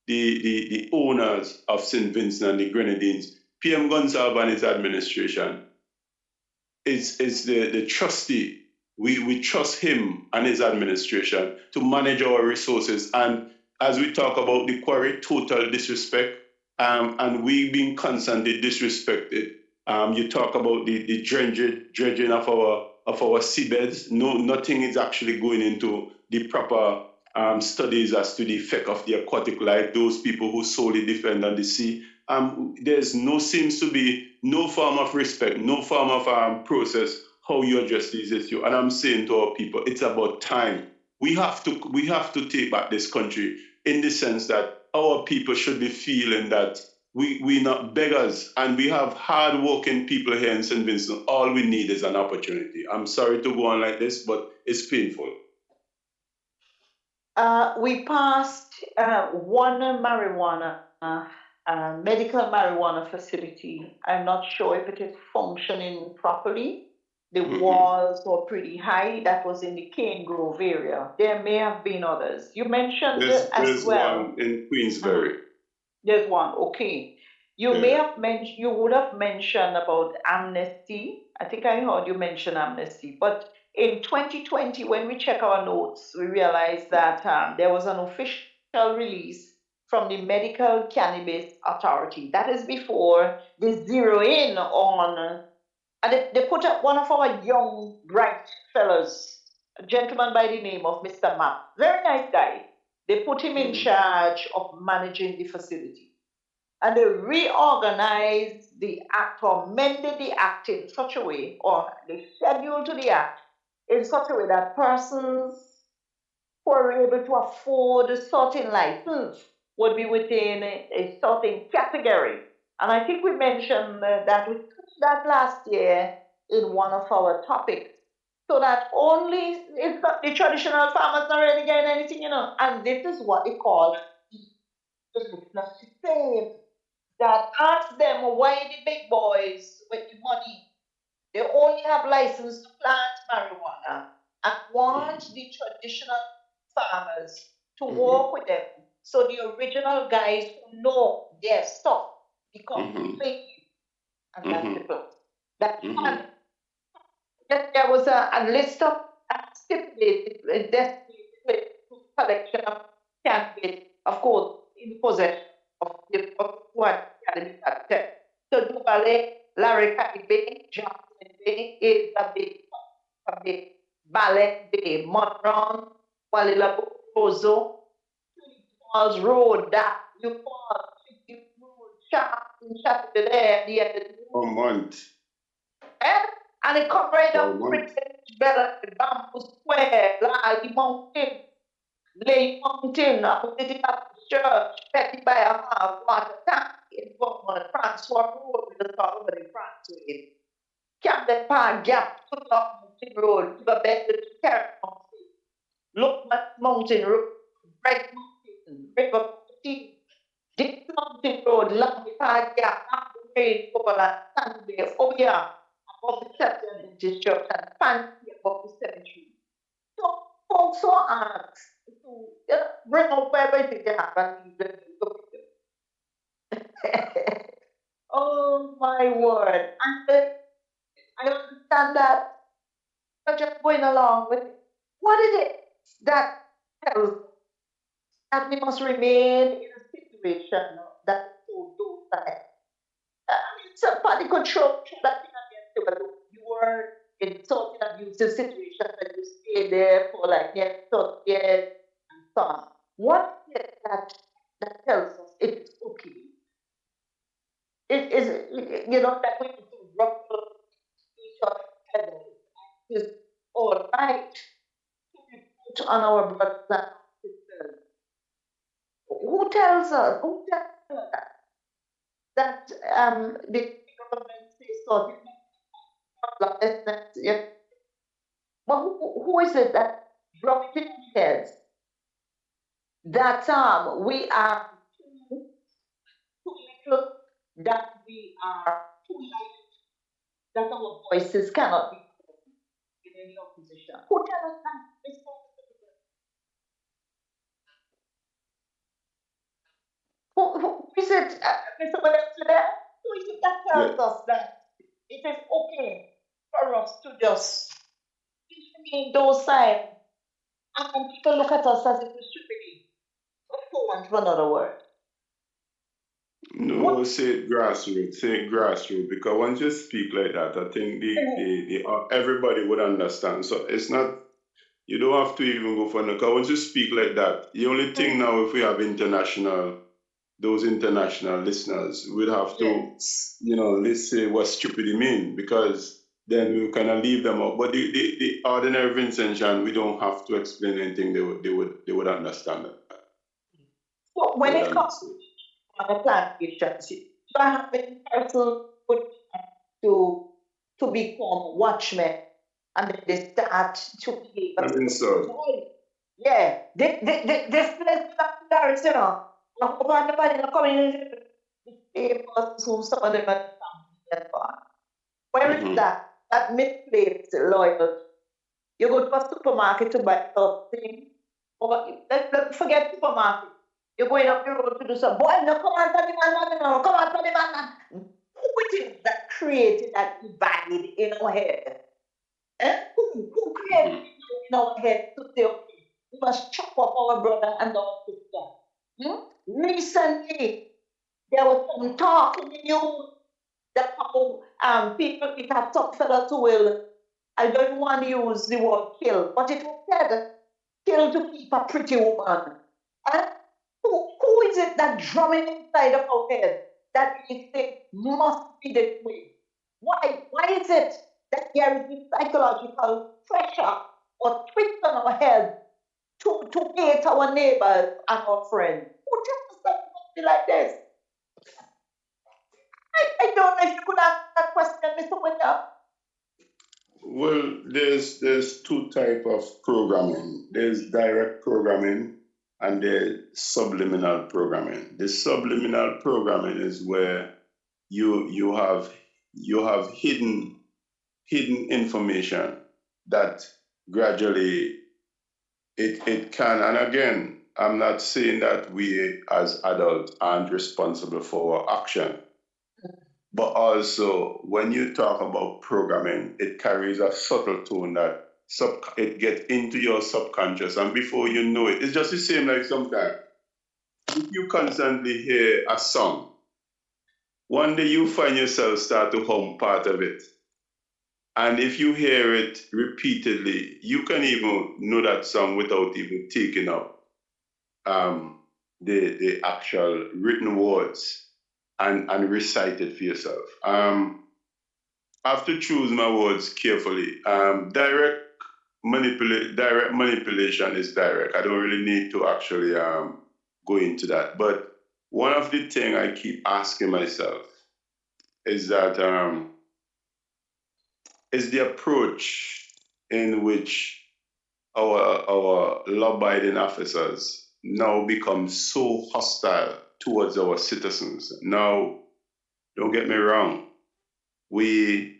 the owners of St. Vincent and the Grenadines. PM Gonzalez and his administration is the trustee. We trust him and his administration to manage our resources. And as we talk about the quarry, total disrespect, and we being constantly disrespected. You talk about the dredging of our seabeds. No, nothing is actually going into the proper studies as to the effect of the aquatic life. Those people who solely depend on the sea. Seems to be no form of respect, no form of process how you address these issues. And I'm saying to our people, it's about time. We have to take back this country, in the sense that our people should be feeling that we're not beggars, and we have hard-working people here in St. Vincent. All we need is an opportunity. I'm sorry to go on like this, but it's painful. We passed one medical marijuana facility. I'm not sure if it is functioning properly. The walls were pretty high. That was in the Cane Grove area. There may have been others. You mentioned There's one in Queensbury. There's one. Okay. You would have mentioned about amnesty. I think I heard you mention amnesty. But in 2020, when we check our notes, we realized that there was an official release from the Medical Cannabis Authority. That is before they zero in on, and they put up one of our young, bright fellows, a gentleman by the name of Mr. Mapp. Very nice guy. They put him in charge of managing the facility. And they reorganized the act, or amended the act in such a way, or they scheduled to the act in such a way that persons who are able to afford a certain license would be within a certain category. And I think we mentioned that we touched that last year in one of our topics. So that only it's not the traditional farmers not really getting anything, And this is what they call the business system. That ask them why the big boys with the money, they only have license to plant marijuana, and want the traditional farmers to work with them. So the original guys who know their stuff become fake. And that's the problem. That's fun. There was a list of stipulated designated collection of candidates, of course, in possession of who had academic access. So Duvalier, Larry Cadibe, Johnson it is a big ballet de Monron, Walila Bozo, Falls Road, that you call Road, shop there, the end of the A road. month. And it come right For a up month. better Bamboo Square, Lally Mountain, Lay Mountain, opposite the church, Petty by a half, water tank, in Beaumont, Francois Road, with the top of the Francois. Camden Park Gap, to the Mountain Road, to the bed to Carrot Mountain, Look Mountain Road, Bright Mountain, River Mountain, Dick Mountain Road, Lumley Park Gap, Mountain Rain, Coppola, Sunday, oh yeah, above the September Church and Fancy above the cemetery. So folks were asked to bring up everything they have and leave them to look at them. Oh my word. And I understand that you're just going along with it. What is it that tells us that we must remain in a situation that is so docile? I mean, somebody could throw that thing against you, but you were in such an abusive situation that you stayed there for like nearly 30 years and so on. What is it that tells us it is okay? It is, that we need to ruffle each other's feathers. It's all right to be put on our brothers and sisters. Who tells us? Who tells us that the government says so? But who is it that brought it in heads that we are too little, that we are too light, that our voices cannot be heard in any opposition? Who tells us that? Who is it, Mr. Williams, there? Who is it that Yeah. tells us that it is okay for us to just remain docile and people look at us as if we're stupid, for want of another word? No, say it grassroots, because once you speak like that, I think everybody would understand. So it's not, you don't have to even go for it, because once you speak like that, the only thing now, if we have those international listeners, we'd have to, let's say what stupidity mean, because then we kind of leave them out. But the ordinary Vincentian, we don't have to explain anything. They would understand it. So when it comes to the plantations, you are having person put to become watchmen, and then they start to behave. I mean, so Yeah, this place is not Doris, I hope nobody not coming in the who some of them are and so on. Where is that misplaced loyalty? You go to a supermarket to buy something, or let's forget supermarket. You're going up the road to do some boy, no, come on, tell me, man, no, come on, tell me, man. Who is it that created that divide in our head? Who created it in our head to say, okay, we must chop up our brother and our sister? Recently, there was some talk in the news that how people, it had some fellows who will, I don't want to use the word kill, but it was said, kill to keep a pretty woman. And who is it that drumming inside of our head that we think must be this way? Why is it that there is this psychological pressure or twist on our head to hate our neighbors and our friends? Who tells us that it must be like this? I don't know if you could answer that question, Mr. Winter. well, there's two type of programming. There's direct programming and there's subliminal programming. The subliminal programming is where you have hidden information that gradually it can, and again, I'm not saying that we as adults aren't responsible for our action, but also when you talk about programming, it carries a subtle tone that it gets into your subconscious, and before you know it, it's just the same like sometimes if you constantly hear a song, one day you find yourself start to hum part of it, And if you hear it repeatedly, you can even know that song without even taking up the actual written words and recite it for yourself. I have to choose my words carefully. Direct manipulation is direct. I don't really need to actually go into that. But one of the things I keep asking myself is that is the approach in which our law-abiding officers now become so hostile towards our citizens. Now, don't get me wrong, we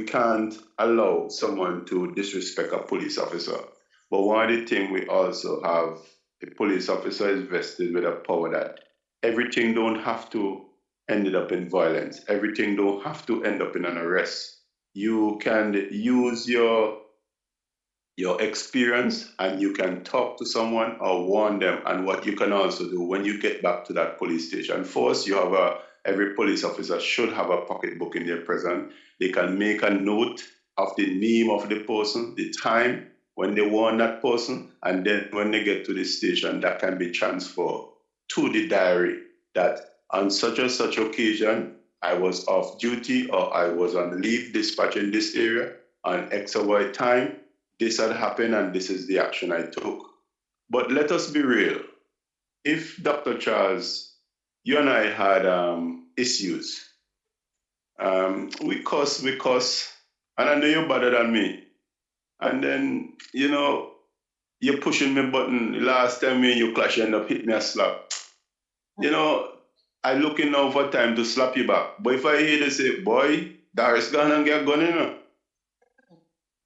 can't allow someone to disrespect a police officer. But one of the things we also have, a police officer is vested with a power that everything don't have to end up in violence. Everything don't have to end up in an arrest. You can use your experience and you can talk to someone or warn them. And what you can also do when you get back to that police station, first you have every police officer should have a pocketbook in their present. They can make a note of the name of the person, the time when they warn that person, and then when they get to the station, that can be transferred to the diary that on such and such occasion, I was off duty or I was on leave dispatching this area on X or Y time. This had happened and this is the action I took. But let us be real. If Dr. Charles, you and I had issues, we cuss, and I know you're better than me. And then, you're pushing me button. Last time me and you clash, you end up hit me a slap. I looking now for time to slap you back. But if I hear they say, boy, Doris gone and get gun,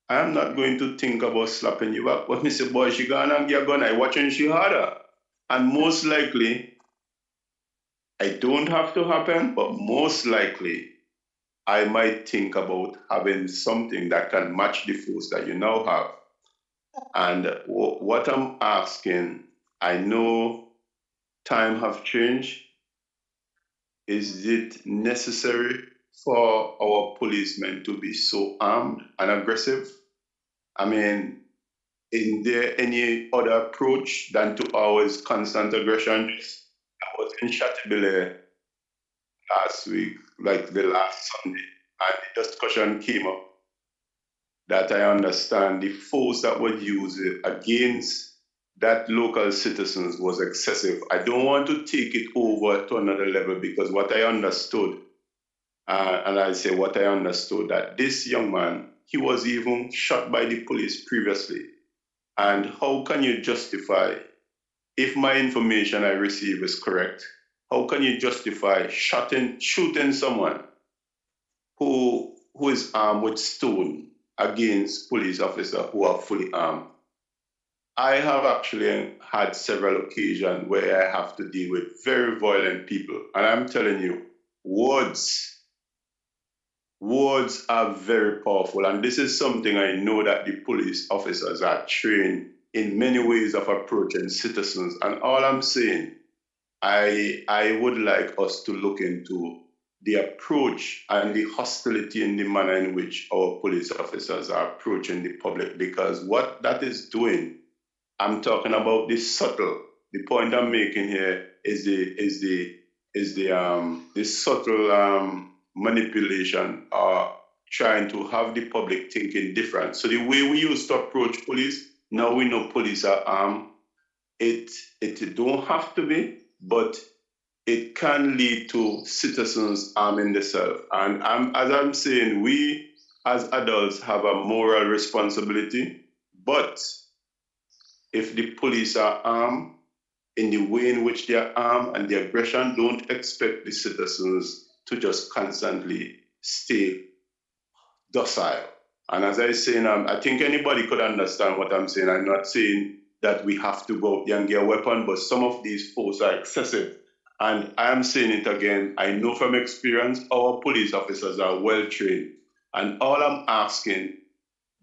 I am not going to think about slapping you back. But me say, boy, she gone and get gun. I watching she harder. And most likely, I don't have to happen, but most likely, I might think about having something that can match the force that you now have. And what I'm asking, I know time have changed. Is it necessary for our policemen to be so armed and aggressive? I mean, is there any other approach than to always constant aggression? I was in Chateaubriand last week, like the last Sunday, and the discussion came up that I understand the force that was used against that local citizens was excessive. I don't want to take it over to another level because what I understood, and I say what I understood, that this young man, he was even shot by the police previously. And how can you justify, if my information I receive is correct, how can you justify shooting someone who is armed with stone against police officers who are fully armed? I have actually had several occasions where I have to deal with very violent people. And I'm telling you, words are very powerful. And this is something I know that the police officers are trained in many ways of approaching citizens. And all I'm saying, I would like us to look into the approach and the hostility in the manner in which our police officers are approaching the public, because what that is doing, I'm talking about the subtle. The point I'm making here is the subtle manipulation or trying to have the public thinking different. So the way we used to approach police, now we know police are armed. It don't have to be, but it can lead to citizens arming themselves. And as I'm saying, we as adults have a moral responsibility, but if the police are armed in the way in which they are armed and the aggression, don't expect the citizens to just constantly stay docile. And as I say, I think anybody could understand what I'm saying. I'm not saying that we have to go out there and get a weapon, but some of these forces are excessive. And I am saying it again, I know from experience, our police officers are well trained. And all I'm asking,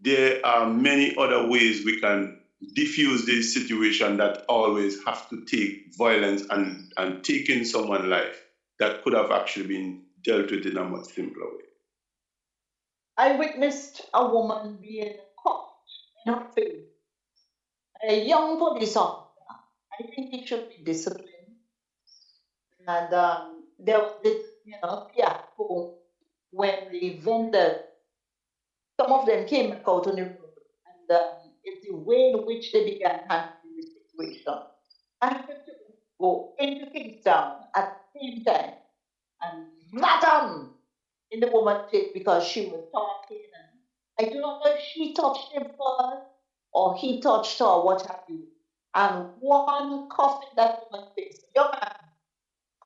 there are many other ways we can diffuse this situation that always have to take violence and taking someone's life that could have actually been dealt with in a much simpler way. I witnessed a woman being cuffed in her face, a young police officer. I think he should be disciplined. And there was this, fiasco when the vendors, some of them came back out on the road, and it's the way in which they began handling the situation. I happened to go into Kingstown at the same time and madam in the woman's face because she was talking. And I do not know if she touched him first or he touched her, what have you. And one cough in that woman's face, young man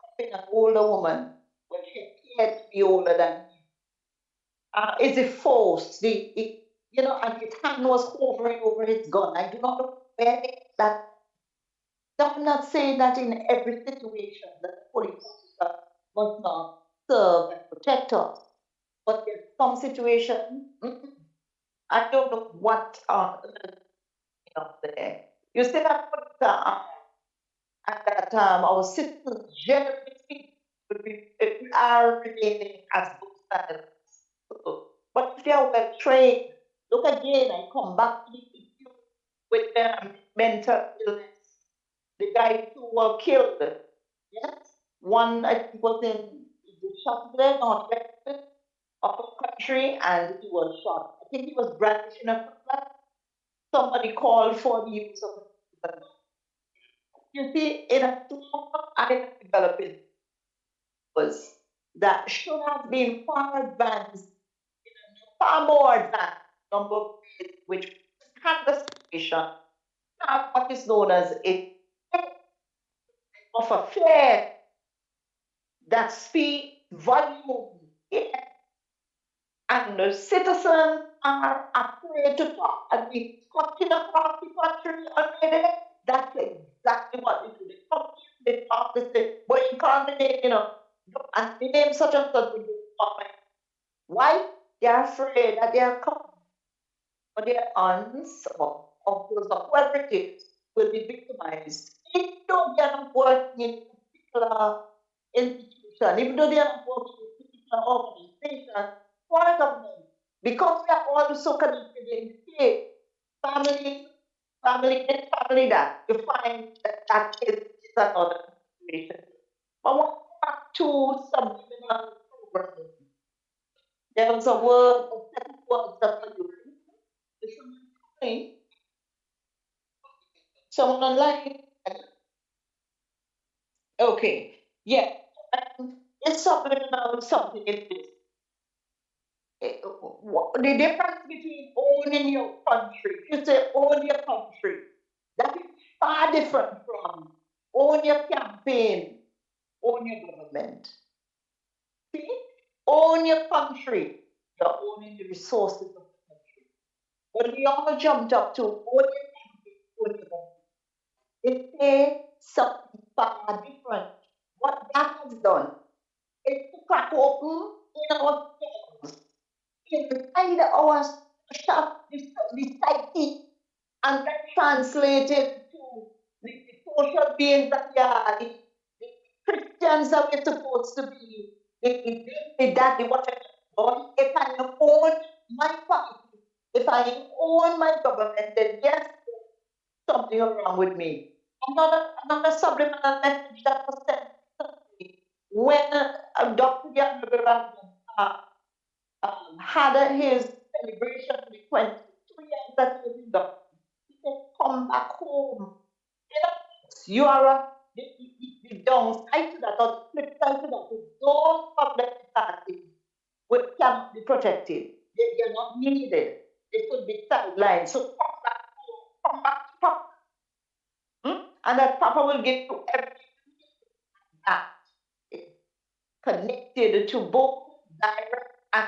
cuffing an older woman, when she appeared to be older than him. Is it force? And his hand was hovering over his gun. I do not know where that. So I'm not saying that in every situation that the police officer must not serve and protect us. But in some situations, I don't know what there. You see that and that our citizens generally speaking are remaining as good standards. But if they are well trained, look again, I come back to the issue with mental illness. The guys who were killed, yes, one I think was in the Scotland, northwest of the country, and he was shot. I think he was brandishing a cutlass. Somebody called for the use of a gun. You see, in a small island developing was that should have been far advanced, far more advanced number of ways which handle the situation, have what is known as a of affairs that speak volume. Yes. And the citizens are afraid to talk. And we cutting across the country already. That's exactly what they do. They come in, they talk, they say, but you can't name, and they name such and such. Why? They're afraid that they are coming, or their aunts or uncles or whoever it is will be victimized. Even though they are not working in a particular institution, even though they are not working in a particular organization, for government, because we are all so connected in the state, family, family this, family that, you find that is another situation. But what back to subliminal programming? There was a word, a set of words that I used. Is someone online? Okay. Yeah. It's subliminal something in this. The difference between owning your country, if you say own your country, that is far different from own your campaign, own your government. See? Own your country, you're owning the resources of the country. When we all jumped up to own your campaign, own your government, they say something far different. What that has done is to crack open in our inside our shop, the psyche, and that translated to the social beings that we are, the Christians that we're supposed to be, the whatever. But if I own my party, if I own my government, then yes, there's something wrong with me. Another subliminal message that was sent to me when Dr. Gerald had his celebration for the 22 years that he was in government. He said, come back home. You are the downside to that, or the flip side to that, is those public parties which cannot be protected. They are not needed. They should be sidelined. So come back to Papa. And that Papa will give you everything that is connected to both direct and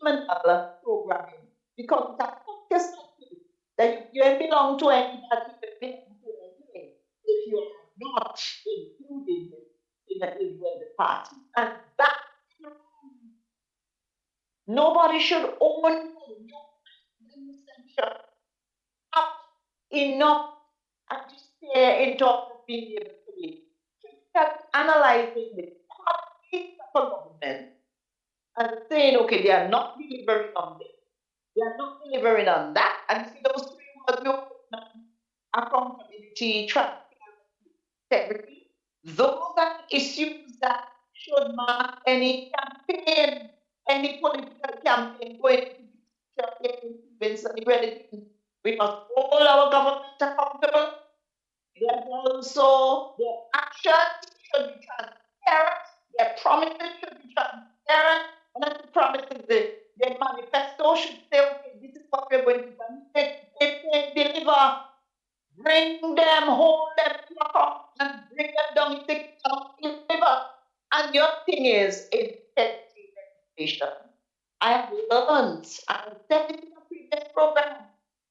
subliminal programming. Because it's a focus that you don't belong to anybody, if you are not included in the party. And that nobody should own up enough and to stay in terms of being able to live. Analyzing the policies of a government and saying, okay, they are not delivering on this, they are not delivering on that. And see those three words we working on, accountability, transparency, integrity. Those are issues that should mark any campaign, any political campaign going into the future, convince anybody. We must hold our government accountable. There's also their actions should be transparent, their promises should be transparent, and then the promises, their manifesto should say, okay, this is what we're going to do. If they can't deliver, bring them, hold them to account, and bring them down if they cannot deliver. And your thing is integrity legislation. I have learned, I said it in a previous program,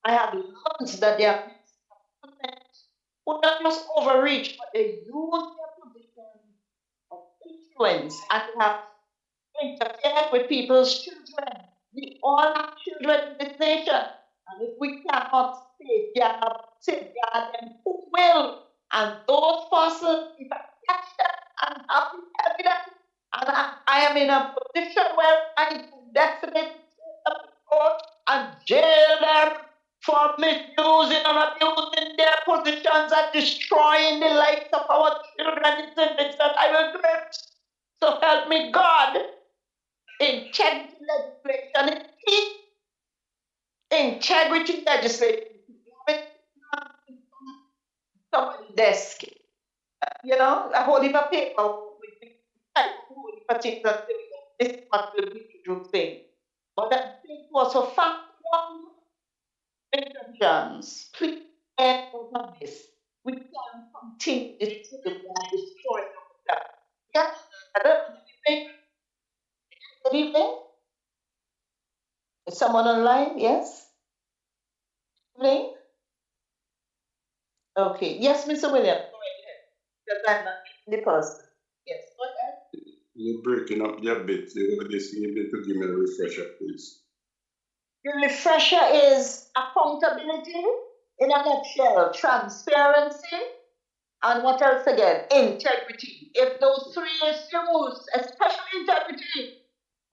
I have learned that there are who not just overreach, but they use their position of influence and they have interfered with people's children. We all have children in this nation. And if we cannot safeguard them, who will? And those persons, if I catch them and have the evidence, and I am in a position where I can definitely take them to court and jail them for misusing and abusing their positions and destroying the lives of our children in St. I will do it. So help me God. Integrity legislation is key. Integrity legislation. Somebody's desk, you know, a whole heap of paper with type of whole heap of things and say, this is what will be the true thing. But that thing was for fact wrong intentions. Please end out of this. We can't continue this to destroy ourselves. Yeah, I don't know. Good evening. Is someone online? Yes? Good evening. Okay. Yes, Mr. Williams. Go ahead. Because I'm not the person. Yes, go ahead. You're breaking up a bit. You would just need to give me a refresher, please. The refresher is accountability in a nutshell, transparency, and what else again? Integrity. If those three issues, especially integrity,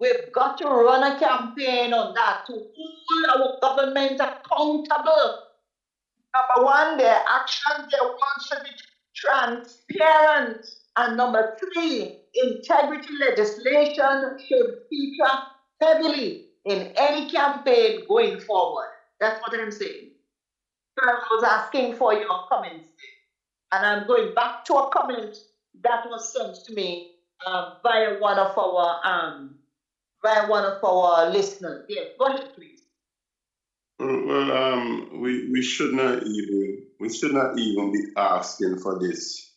we've got to run a campaign on that to hold our government accountable. Number one, their actions, their words should be transparent. And number three, integrity legislation should feature heavily in any campaign going forward. That's what I'm saying. So I was asking for your comments. And I'm going back to a comment that was sent to me via one of our listeners. Yes, go ahead, please. Well, we should not even be asking for this.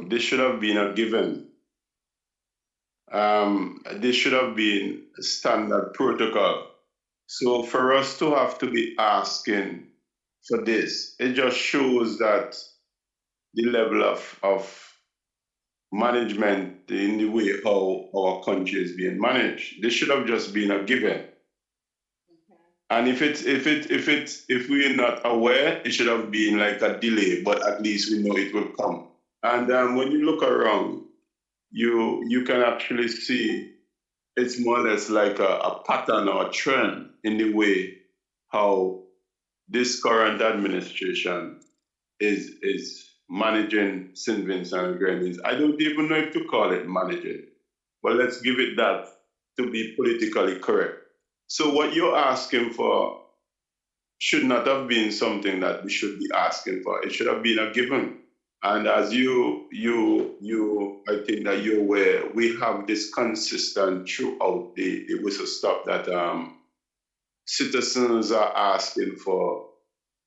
This should have been a given. This should have been a standard protocol. So for us to have to be asking for this, it just shows that the level of management in the way how our country is being managed. This should have just been a given. And if we're not aware, it should have been like a delay, but at least we know it will come. And when you look around, you can actually see it's more or less like a pattern or a trend in the way how this current administration is managing St. Vincent and Grenadines. I don't even know if to call it managing, but let's give it that to be politically correct. So what you're asking for should not have been something that we should be asking for. It should have been a given. And as you I think that you're aware, we have this consistent throughout the whistle stop that citizens are asking for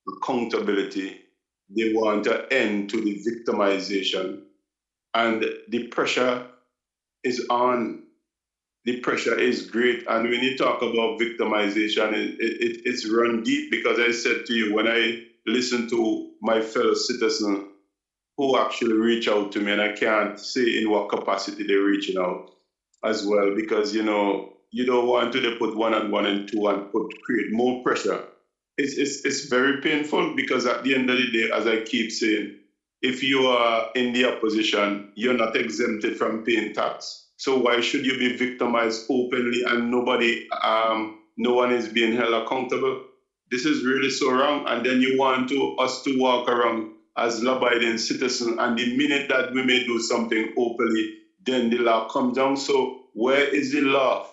accountability. They want an end to the victimization. And the pressure is on. The pressure is great. And when you talk about victimization, it's run deep, because I said to you, when I listen to my fellow citizens who actually reach out to me, and I can't say in what capacity they're reaching out as well, because, you know, you don't want to put 1 and 1 and 2 and create more pressure. It's very painful, because at the end of the day, as I keep saying, if you are in the opposition, you're not exempted from paying tax. So why should you be victimized openly and no one is being held accountable? This is really so wrong. And then you want us to walk around as law-abiding citizens, and the minute that we may do something openly, then the law comes down. So where is the law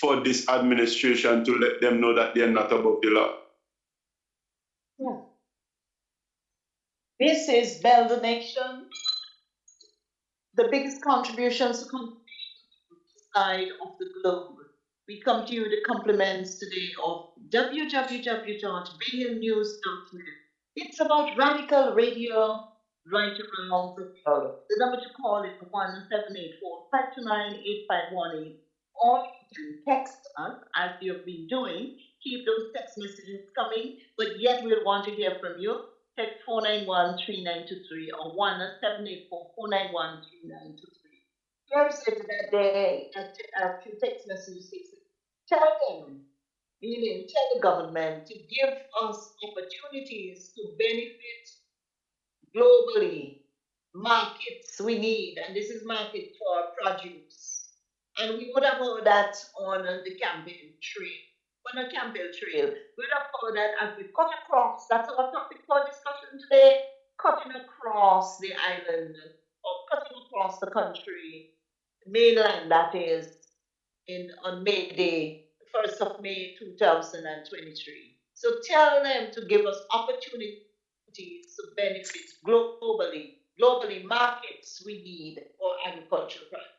for this administration to let them know that they're not above the law? Yeah. This is Build the Nation. The biggest contributions to the side of the globe. We come to you with the compliments today of www.billionnews.net. It's about radical radio right around the world. The number to call is 1-784-529-8518. Or you can text us as you've been doing. Keep those text messages coming, but yet we'll want to hear from you. Text 491-3923 or 1-784-491-3923. Here said that day a few text messages. Tell them, meaning tell the government to give us opportunities to benefit globally. Markets we need, and this is market for produce. And we would have heard that on the campaign trail. On a campaign trail, we would have heard that as we cut across, that's our topic for discussion today, cutting across the island or cutting across the country, mainland that is, on May Day, 1st of May 2023. So tell them to give us opportunities to benefit globally. Globally, markets we need for agricultural products,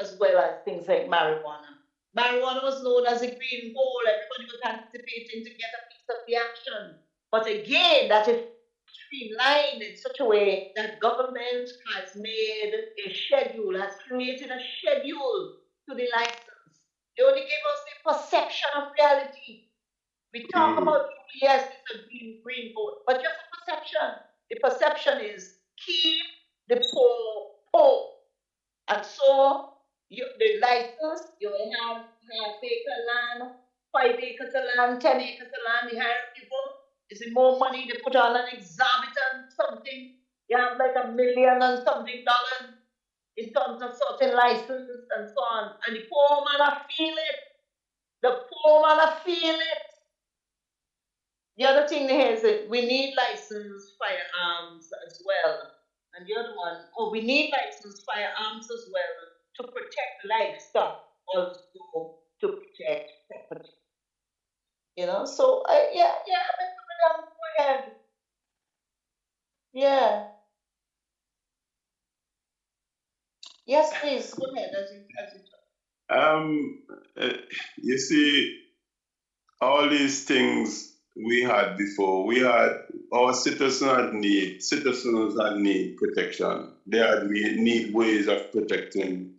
as well as things like marijuana. Marijuana was known as a green goal. Everybody was anticipating to get a piece of the action. But again, that is streamlined in such a way that government has made a schedule, has created a schedule to the license. They only give us the perception of reality. We talk about, yes, it's a green vote, but just a perception. The perception is keep the poor. And so the license, you have half-acre land, 5 acres of land, 10 acres of land, the higher people, is it more money they put on an exorbitant something? You have like $1 million and something in terms of certain licenses and so on. And the poor man feel it. The poor man feel it. The other thing here is that we need licensed firearms as well. And the other one, we need licensed firearms as well to protect livestock, also to protect property. So yeah, madam, go ahead. Yeah. Yes, please, go ahead as you talk. You see, all these things we had before, our citizens that need protection. They need ways of protecting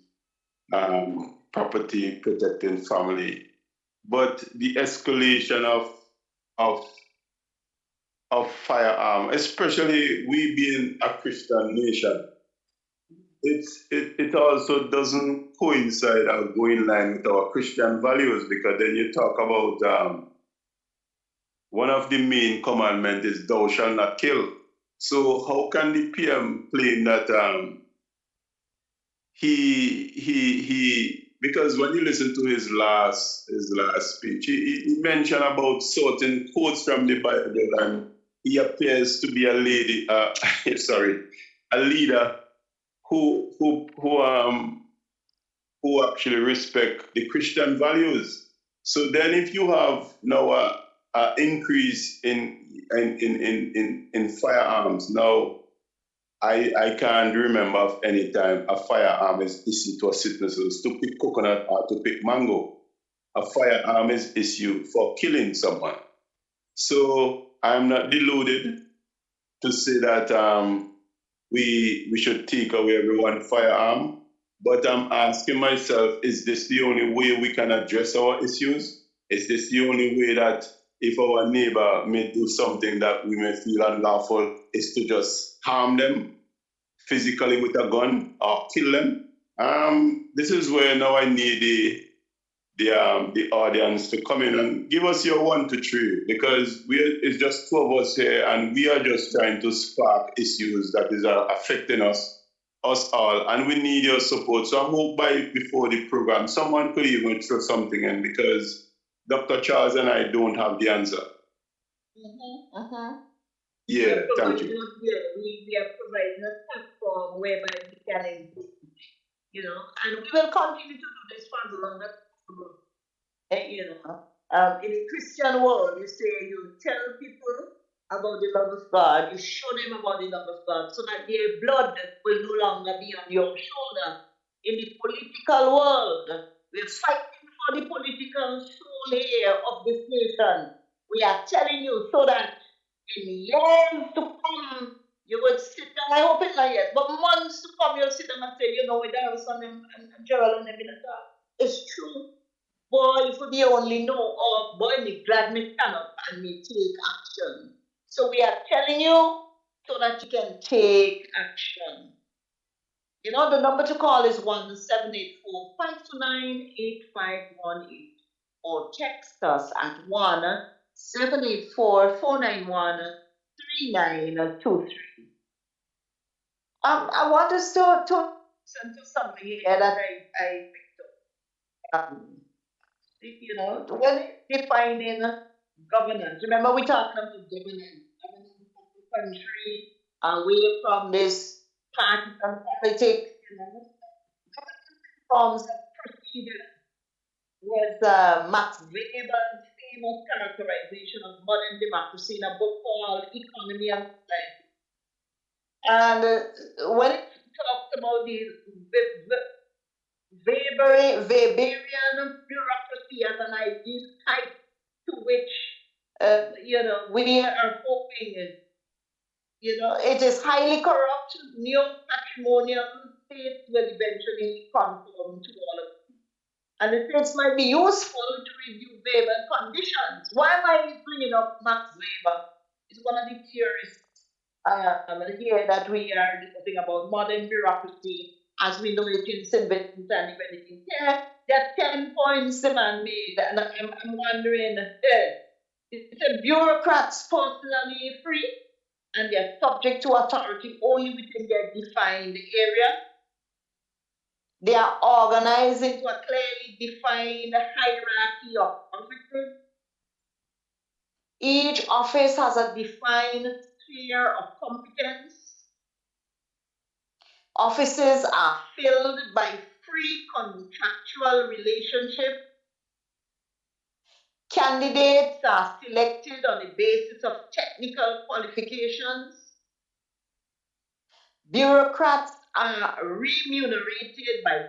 property, protecting family. But the escalation of firearm, especially we being a Christian nation, it also doesn't coincide or go in line with our Christian values, because then you talk about one of the main commandments is thou shalt not kill. So how can the PM claim that because when you listen to his last speech, he mentioned about certain quotes from the Bible, and he appears to be a leader who actually respect the Christian values. So then if you have now a increase in firearms, now I can't remember of any time a firearm is issued to a citizen to pick coconut or to pick mango. A firearm is issued for killing someone. So I'm not deluded to say that we should take away everyone's firearm, but I'm asking myself, is this the only way we can address our issues? Is this the only way that if our neighbor may do something that we may feel unlawful, is to just harm them physically with a gun or kill them? This is where now I need the audience to come in and give us your 1 to 3, because it's just 2 of us here and we are just trying to spark issues that is affecting us us all, and we need your support. So I hope before the program, someone could even throw something in, because Dr. Charles and I don't have the answer. Yeah, thank you. We are providing a platform whereby we can engage, and we will continue to do this for as long as possible. In the Christian world, you say you tell people about the love of God, you show them about the love of God, so that their blood will no longer be on your shoulder. In the political world, we're fighting for the political soul here of this nation. We are telling you so that in years to come, you would sit down. I hope it's not yet, but months to come, you'll sit down and say, with Doris and Gerald and them in the talk. It's true. Boy, if we only know, oh boy, me glad me stand up and me take action. So we are telling you so that you can take action. The number to call is 1-784-529-8518, or text us at 1-784-491-3923. I want us to listen to something here that I picked up. When defining governance, remember we're talking about governance of the country, away from this partisan politics. Forms of procedure was Max Weber's famous characterization of modern democracy in a book called Economy and Society. And when it talks about the Weberian bureaucracy as an ideal type to which, we are hoping, it is highly corrupt, neo-patrimonial states will eventually conform to all of it. And the states might be useful to review Weber's conditions. Why am I bringing up Max Weber? He's one of the theorists here that we are discussing about modern bureaucracy as we know it in St. Vincent and the Grenadines. There are 10 points the man made, and I'm wondering, is the bureaucrats personally free and they're subject to authority only within their defined area? They are organized into a clearly defined hierarchy of offices. Each office has a defined sphere of competence. Offices are filled by free contractual relationships. Candidates are selected on the basis of technical qualifications. Bureaucrats are remunerated by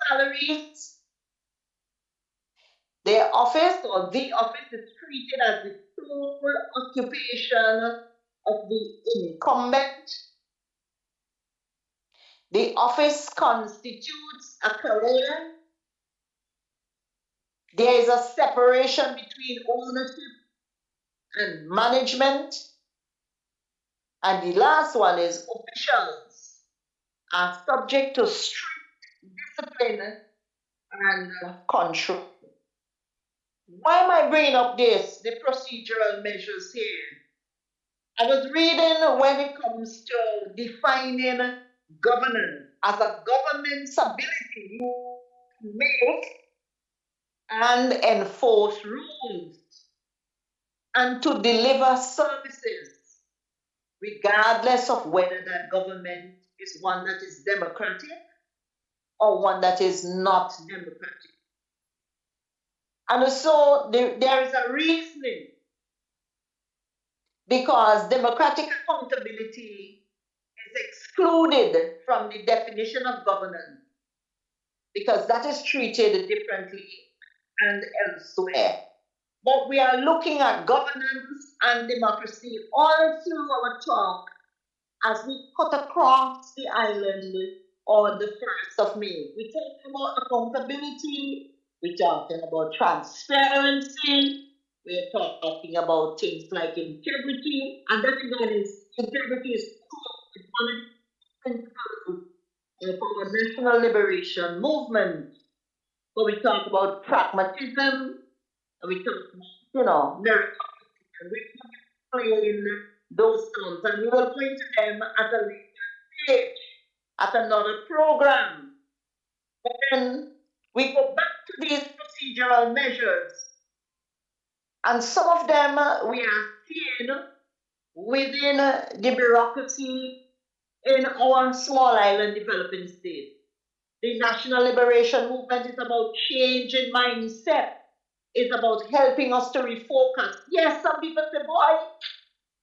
salaries. Their office or the office is treated as the sole occupation of the incumbent. The office constitutes a career. There is a separation between ownership and management. And the last one is officials are subject to strict discipline and control. Why am I bringing up the procedural measures here? I was reading when it comes to defining governance as a government's ability to make and enforce rules and to deliver services, regardless of whether that government is one that is democratic or one that is not democratic. And so there is a reasoning, because democratic accountability is excluded from the definition of governance, because that is treated differently and elsewhere. But we are looking at governance and democracy all through our talk as we cut across the island on the 1st of May. We're talking about accountability, we're talking about transparency, we're talking about things like integrity, and that again is integrity is one of the principles of our national liberation movement. So we talk about pragmatism, and we talk about, meritocracy, and we explain those terms, and we will go into them at a later stage. at another program. But then we go back to these procedural measures, and some of them we are seeing within the bureaucracy in our small island developing state. The national liberation movement is about changing mindset. It's about helping us to refocus. Yes, some people say, boy,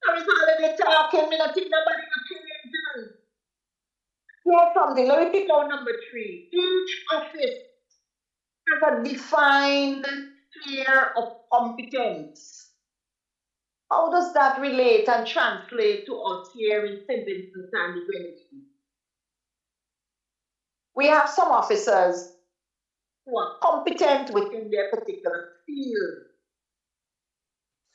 there is already talking, me not think nobody not changing. Here's something, let me pick out number 3. Each office has a defined sphere of competence. How does that relate and translate to us here in St. Vincent and the Grenadines? We have some officers who are competent within their particular field.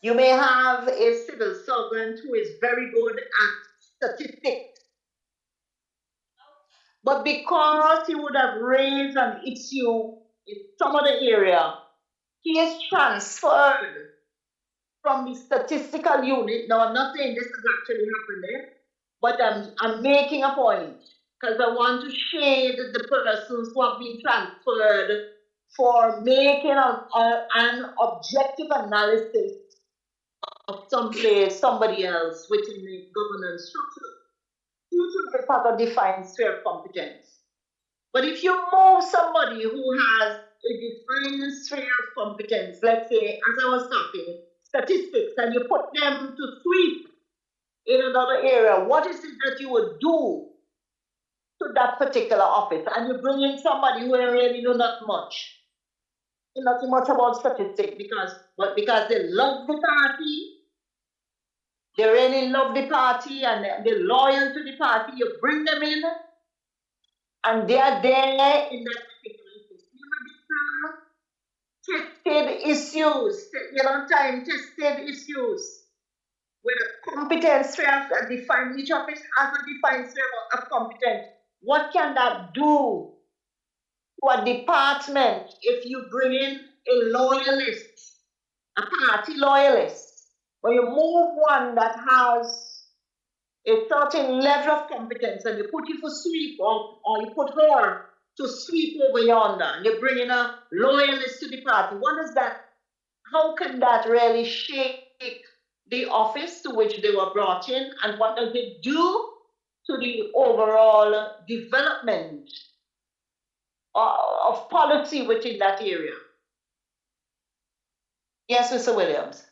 You may have a civil servant who is very good at statistics, but because he would have raised an issue in some other area, he is transferred from the statistical unit. Now, I'm not saying this has actually happened there, but I'm making a point because I want to shade the persons who have been transferred for making an objective analysis of somebody else within the governance structure. Each of us has a defined sphere of competence. But if you move somebody who has a defined sphere of competence, let's say, as I was talking, statistics, and you put them to sweep in another area, what is it that you would do to that particular office? And you bring in somebody who really know not much. Not much about statistics because they love the party, they really love the party and they're loyal to the party. You bring them in and they are there in that particular tested issues, time-tested issues, with a competence sphere and define each office as a defined sphere of competence. What can that do to a department if you bring in a loyalist, a party loyalist? When you move one that has a certain level of competence and you put it for sweep or you put her to sweep over yonder and you bring in a loyalist to the party, how can that really shake the office to which they were brought in, and what does it do to the overall development of policy within that area? Yes, Mr. Williams.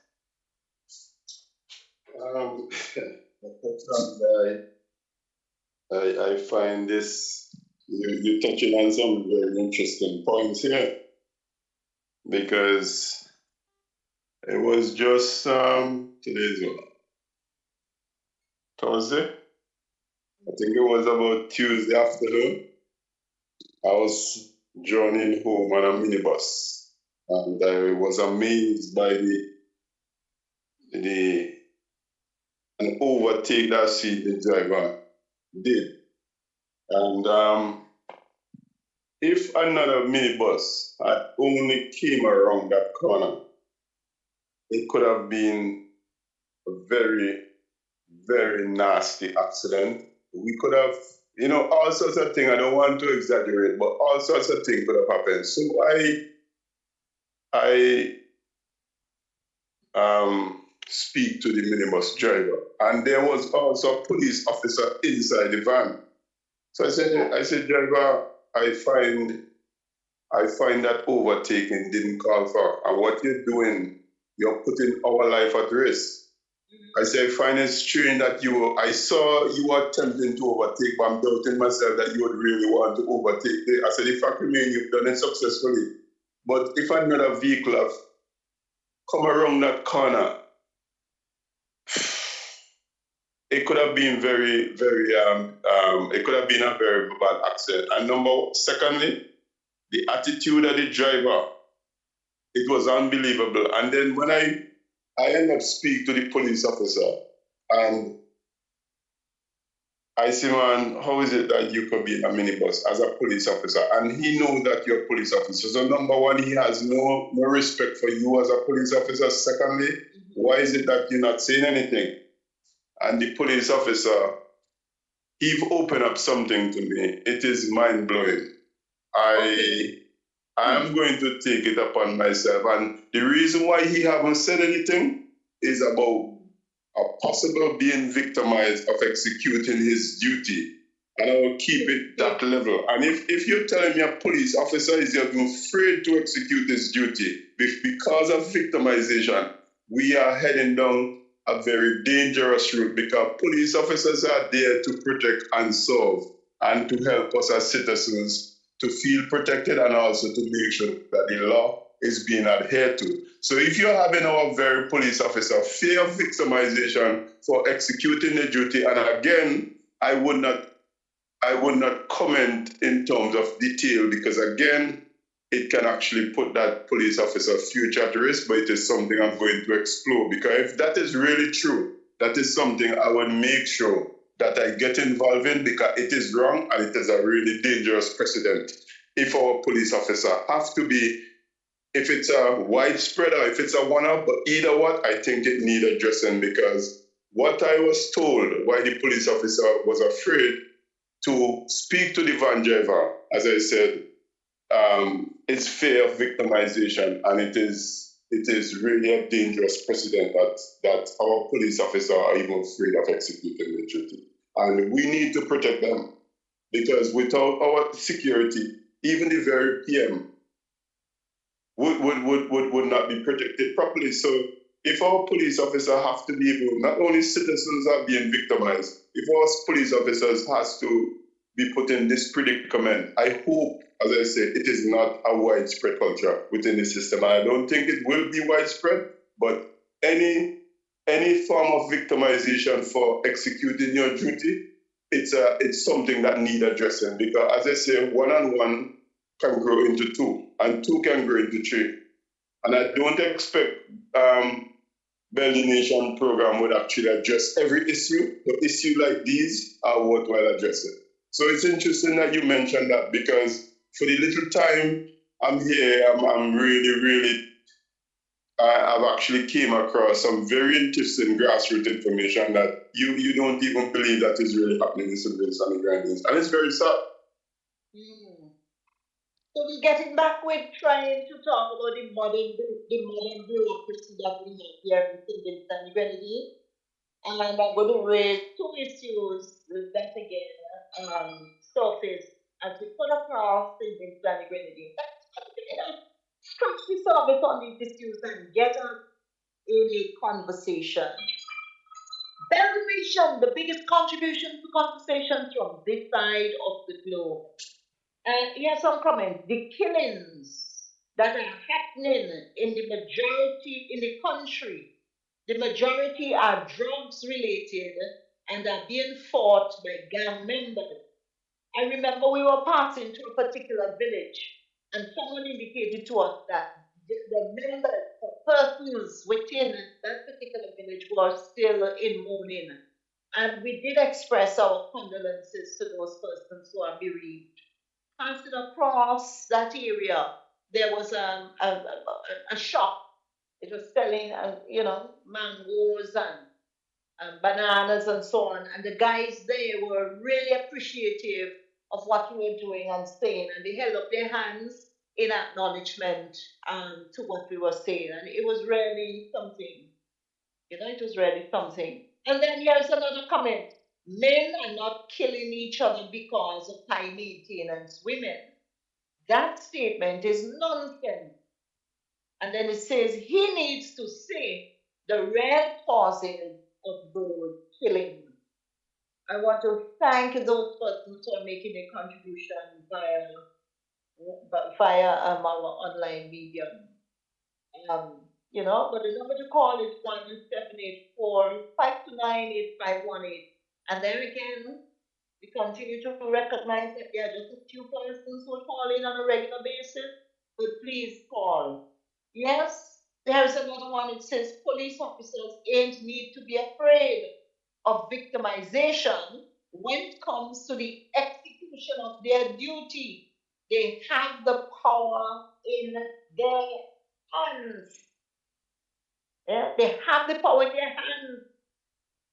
I find this, you're touching on some very interesting points here, because it was just today's one, Thursday. I think it was about Tuesday afternoon. I was journeying home on a minibus, and I was amazed by an overtake that the driver did. And if another minibus had only came around that corner, it could have been a very, very nasty accident. We could have, all sorts of things. I don't want to exaggerate, but all sorts of things could have happened. So I speak to the minibus driver, and there was also a police officer inside the van. So I said, driver, I find that overtaking didn't call for, and what you're doing, you're putting our life at risk. I said, I find it strange that I saw you were attempting to overtake, but I'm doubting myself that you would really want to overtake. I said, if I remain, you've done it successfully. But if another vehicle have come around that corner, it could have been very, very, it could have been a very bad accident. And secondly, the attitude of the driver, it was unbelievable. And then when I ended up speaking to the police officer, and I said, man, how is it that you could be in a minibus as a police officer? And he knows that you're a police officer. So number one, he has no respect for you as a police officer. Secondly, why is it that you're not saying anything? And the police officer He opened up something to me. It is mind blowing. I am going to take it upon myself, and the reason why he haven't said anything is about a possible being victimized of executing his duty. And I will keep it that level. And if you're telling me a police officer is even afraid to execute his duty because of victimization, we are heading down a very dangerous route, because police officers are there to protect and serve and to help us as citizens to feel protected, and also to make sure that the law is being adhered to. So if you're having our very police officer fear of victimization for executing the duty, and again, I would not comment in terms of detail, because again, it can actually put that police officer's future at risk, but it is something I'm going to explore, because if that is really true, that is something I will make sure that I get involved in, because it is wrong and it is a really dangerous precedent. If our police officer have to be, if it's a widespread or if it's a one-off, but either what, I think it need addressing, because what I was told why the police officer was afraid to speak to the van driver, as I said, is fear of victimization, and it is really a dangerous precedent that our police officers are even afraid of executing the duty. And we need to protect them, because without our security, even the very PM would not be protected properly. So if our police officers have to be able, not only citizens are being victimized, if our police officers has to be put in this predicament, I hope, as I said, it is not a widespread culture within the system. I don't think it will be widespread, but any form of victimization for executing your duty, it's something that need addressing, because as I say, one and one can grow into two, and two can grow into three. And I don't expect BELLDNATION program would actually address every issue, but issues like these are worthwhile addressing. So it's interesting that you mentioned that, because for the little time I'm here, I'm really, I've actually came across some very interesting grassroots information that you don't even believe that is really happening in St. Vincent and Grenadines, and it's very sad. So we're getting back with trying to talk about the modern bureaucracy that we have here in St. Vincent and Grenadines. And I'm going to raise two issues that again surface as we put across St. Vincent and Grenadines. Scratch the surface on these issues and get us in a conversation. BELLDNATION, the biggest contribution to conversations from this side of the globe. And here's some comments. The killings that are happening in the majority in the country, the majority are drugs related and are being fought by gang members. I remember we were passing through a particular village, and someone indicated to us that the members, the persons within that particular village were still in mourning. And we did express our condolences to those persons who are bereaved. Passing across that area, there was a shop. It was selling, mangoes and bananas and so on. And the guys there were really appreciative of what we were doing and saying, and they held up their hands in acknowledgement to what we were saying, and it was really something. It was really something. And then here's another comment. Men are not killing each other because of high maintenance women. That statement is nonsense. And then it says he needs to say the real causes of those killings. I want to thank those persons who are making a contribution via our online medium. But the number to call is 1-784-529-8518. And then again, we continue to recognize that there are just a few persons who call in on a regular basis, but please call. Yes, there's another one. It says police officers ain't need to be afraid of victimization when it comes to the execution of their duty. They have the power in their hands. Yeah, they have the power in their hands.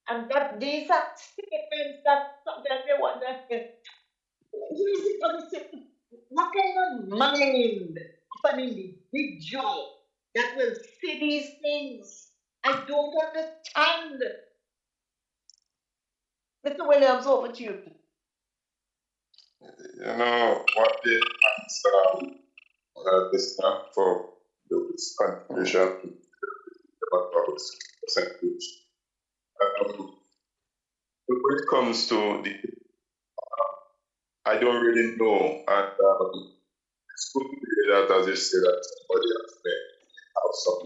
And that these are statements that sometimes they wonder, what kind of mind of an individual that will say these things? I don't understand. Mr. Williams, over to you. You know what they asked this for this contribution about 6%. When it comes to the, I don't really know, and it's good to hear that, as you say, that somebody has may have some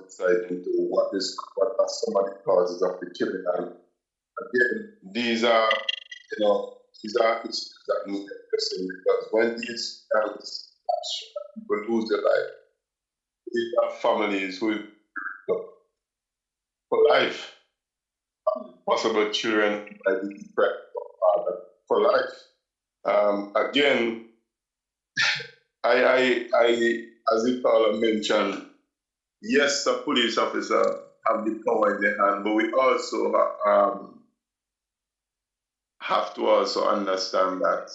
insight into what are some of the causes of the killing. And again, these are issues that need addressing, because when these people lose their life, these are families who for life, possible children might be deprived of father for life. Again, I, as the caller mentioned, yes, the police officer have the power in their hand, but we also have to also understand that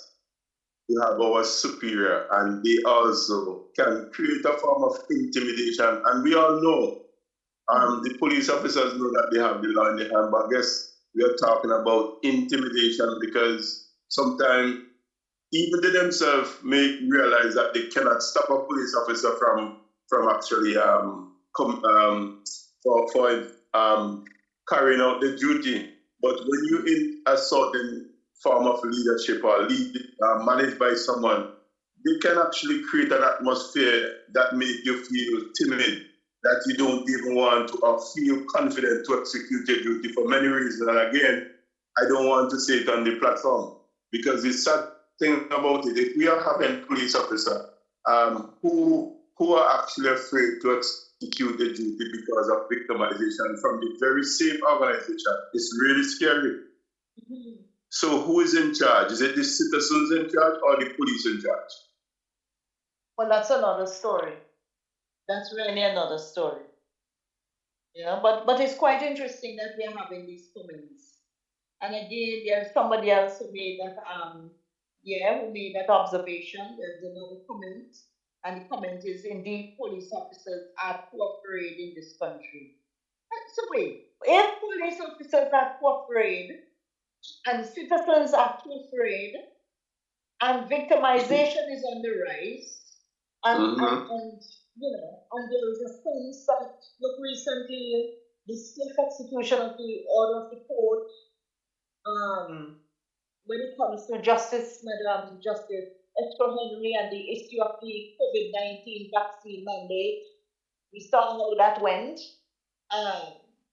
we have our superior, and they also can create a form of intimidation. And we all know, the police officers know that they have the law in their hand, but I guess we are talking about intimidation because sometimes even they themselves may realize that they cannot stop a police officer from actually carrying out the duty. But when you're in a certain form of leadership or managed by someone, they can actually create an atmosphere that makes you feel timid, that you don't even want to or feel confident to execute your duty for many reasons. And again, I don't want to say it on the platform because the sad thing about it, if we are having police officers who are actually afraid to execute the duty because of victimization from the very same organization, it's really scary. Mm-hmm. So who is in charge? Is it the citizens in charge or the police in charge? Well, that's another story. That's really another story. Yeah, but it's quite interesting that we are having these comments. And again, there's somebody else who made that who made that observation. There's another comment, and the comment is indeed police officers are too afraid in this country. So wait, if police officers are too afraid and citizens are too afraid and victimization is on the rise, and there is a sense that, look, recently the safe execution of the order of the court, when it comes to Justice Esther Henry and the issue of the COVID-19 vaccine mandate, we saw how that went.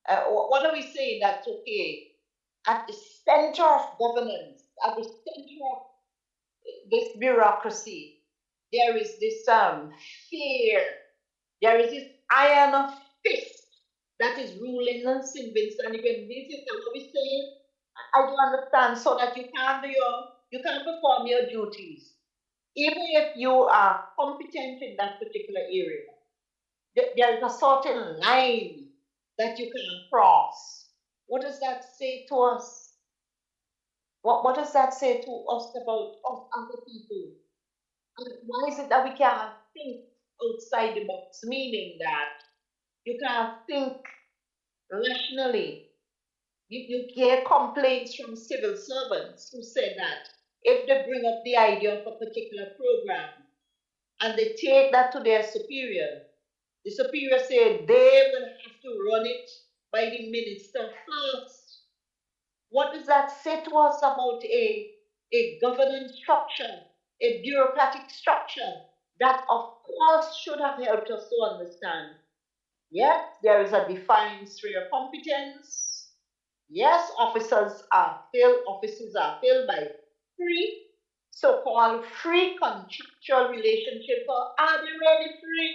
What are we saying? That's okay. At the center of governance, at the center of this bureaucracy, there is this fear. There is this iron fist that is ruling us in Vincent. Even this is what we say. I do understand, so that you can perform your duties, even if you are competent in that particular area. There is a certain line that you can cross. What does that say to us? What does that say to us about us other people? And why is it that we can't think outside the box? Meaning that you can't think rationally. You hear complaints from civil servants who say that if they bring up the idea of a particular program and they take that to their superior, the superior say they will have to run it by the minister first. What does that say to us about a governance structure, a bureaucratic structure that, of course, should have helped us to understand? Yes, there is a defined sphere of competence. Yes, offices are filled by free, so-called free contractual relationships. Or are they really free?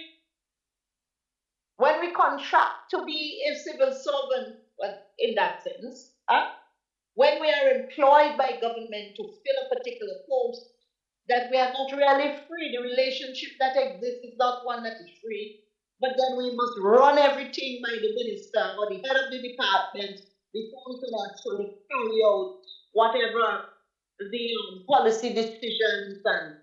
When we contract to be a civil servant, well, in that sense, when we are employed by government to fill a particular post, that we are not really free. The relationship that exists is not one that is free, but then we must run everything by the minister or the head of the department, before we could actually carry out whatever the policy decisions and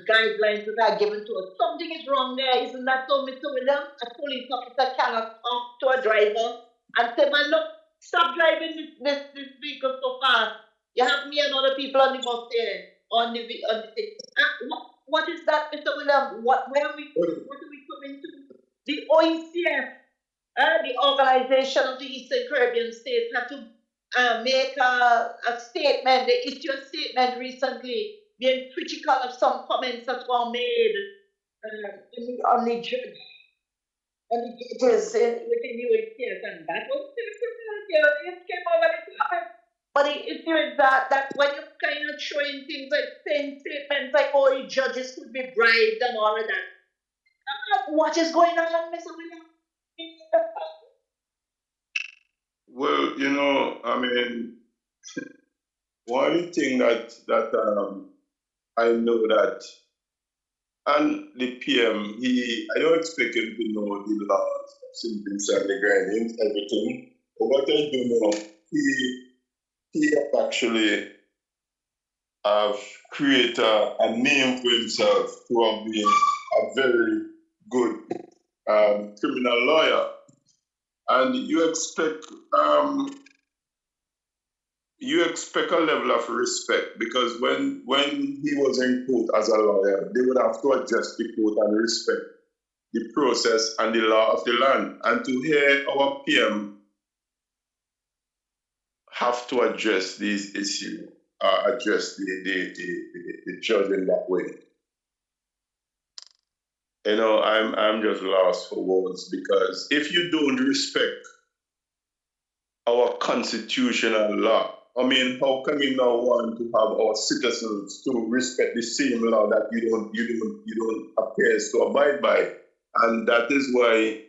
guidelines that are given to us. Something is wrong there, isn't that so, Mr. Williams? A police officer cannot talk to a driver and say, man, look, stop driving this vehicle so fast. You have me and other people on the bus there, on the thing. What is that, Mr. Williams? What are we coming to? The OECF, the Organization of the Eastern Caribbean States, had to make a statement. They issued a statement recently being critical of some comments that were made on the judge and the judges within the USCS, and that was it came over the top. But the issue is that when you're kind of showing things like saying statements like, oh, the judges could be bribed and all of that. What is going on, Mr. Williams? Well, I mean, one thing that I know that, and the PM, I don't expect him to know the laws, sentencing and the grindings, everything. But what I do know, he actually have created a name for himself to have been a very good criminal lawyer. And you expect a level of respect, because when he was in court as a lawyer, they would have to address the court and respect the process and the law of the land. And to hear our PM have to address these issues, address the judge in that way, I'm just lost for words, because if you don't respect our constitutional law, I mean, how can we now want to have our citizens to respect the same law that you don't appear to abide by? And that is why,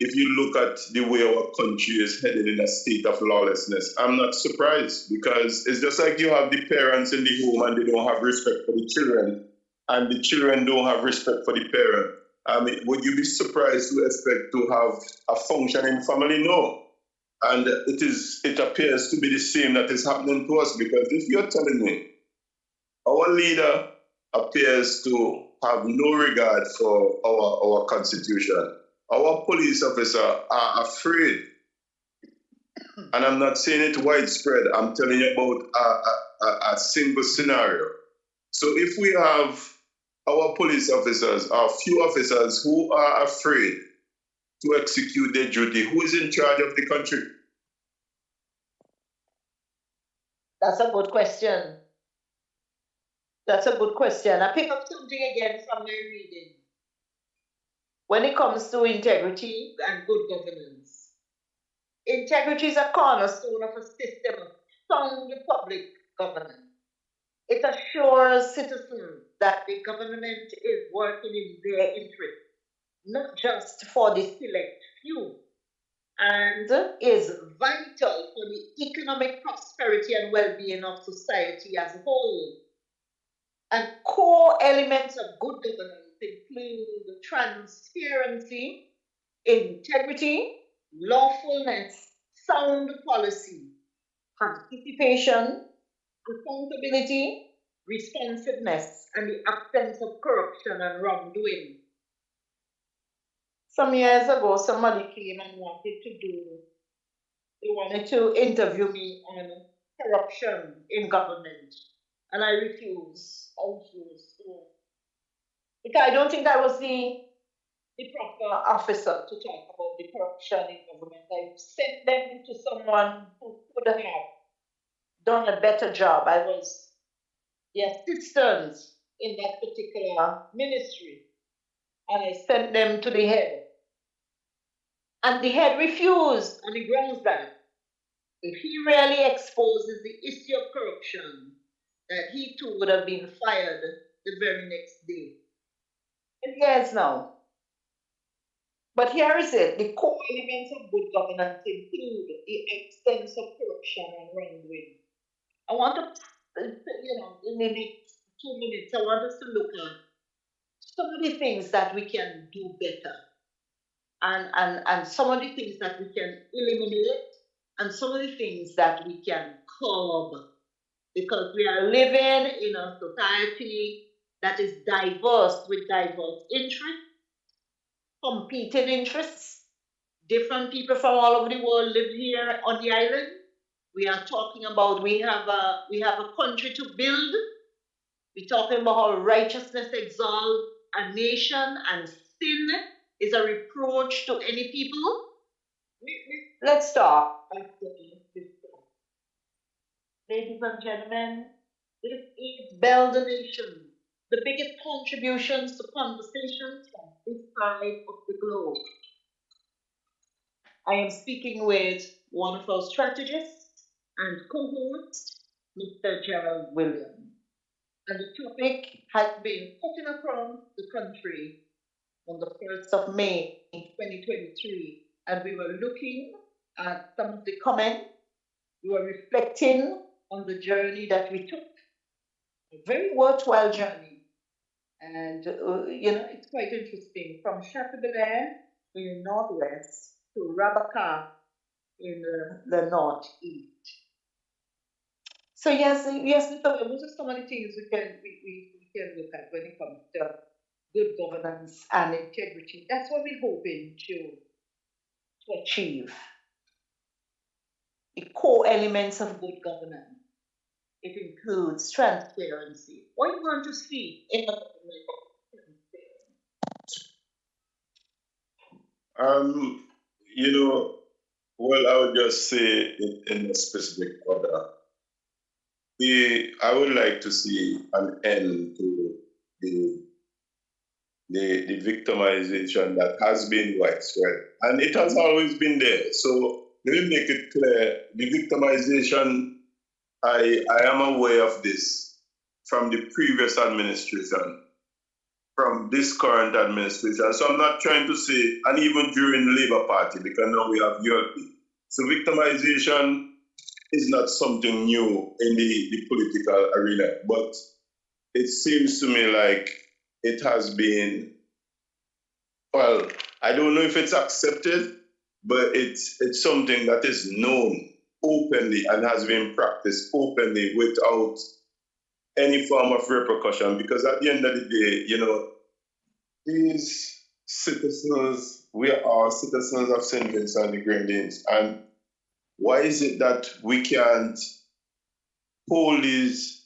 if you look at the way our country is headed in a state of lawlessness, I'm not surprised, because it's just like you have the parents in the home and they don't have respect for the children, and the children don't have respect for the parent. I mean, would you be surprised to expect to have a functioning family? No. And it appears to be the same that is happening to us, because if you're telling me our leader appears to have no regard for our constitution, our police officers are afraid, and I'm not saying it widespread, I'm telling you about a single scenario. So if we have our police officers, our few officers who are afraid to execute their duty, who is in charge of the country? That's a good question. That's a good question. I pick up something again from my reading. When it comes to integrity and good governance, integrity is a cornerstone of a system of sound public governance. It assures citizens that the government is working in their interest, not just for the select few, and is vital for the economic prosperity and well-being of society as a whole. And core elements of good governance include transparency, integrity, lawfulness, sound policy, participation, accountability, responsiveness, and the absence of corruption and wrongdoing. Some years ago, somebody came and they wanted to interview me on corruption in government. And I refused. Because I don't think I was the proper officer to talk about the corruption in government. I sent them to someone who could have done a better job. I was the assistant in that particular ministry. And I sent them to the head. And the head refused on the grounds that if he really exposes the issue of corruption, that he too would have been fired the very next day. And years now. But here is it. The core elements of good governance include the extent of corruption and wrongdoing. I want to, in the next 2 minutes, I want us to look at some of the things that we can do better, and some of the things that we can eliminate, and some of the things that we can curb, because we are living in a society that is diverse with diverse interests, competing interests. Different people from all over the world live here on the island. We are talking about we have a country to build. We're talking about how righteousness exalts a nation and sin is a reproach to any people. Let's start. Ladies and gentlemen, this is Bell the Nation, the biggest contributions to conversations from this side of the globe. I am speaking with one of our strategists and co-host, Mr. Gerald Williams. And the topic has been cutting across the country on the 1st of May 2023. And we were looking at some of the comments, we were reflecting on the journey that we took, a very worthwhile journey. And, it's quite interesting. From Chateaubelair in the northwest to Rabaka in the northeast. So yes, Mr. Webb, those are some of the things we can look at when it comes to good governance and integrity. That's what we're hoping to achieve. The core elements of good governance. It includes transparency. What you want to see in a government? Um, you know, well, I would just say in a specific order. I would like to see an end to the the victimization that has been widespread. And it has always been there. So let me make it clear, the victimization, I am aware of this from the previous administration, from this current administration. So I'm not trying to say, and even during the Labour Party, because now we have ULP. So victimization is not something new in the political arena, but it seems to me like it has been, well, I don't know if it's accepted, but it's something that is known openly and has been practiced openly without any form of repercussion. Because at the end of the day, these citizens, we are citizens of St. Vincent and the Grenadines. And why is it that we can't hold these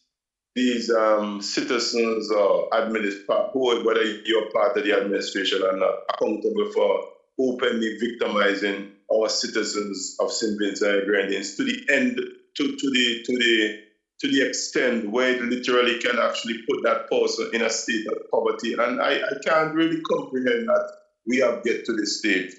citizens or whether you're part of the administration or not, accountable for openly victimizing our citizens of St. Vincent and Grenadines to the end, to the extent where it literally can actually put that person in a state of poverty. And I can't really comprehend that we have get to this stage.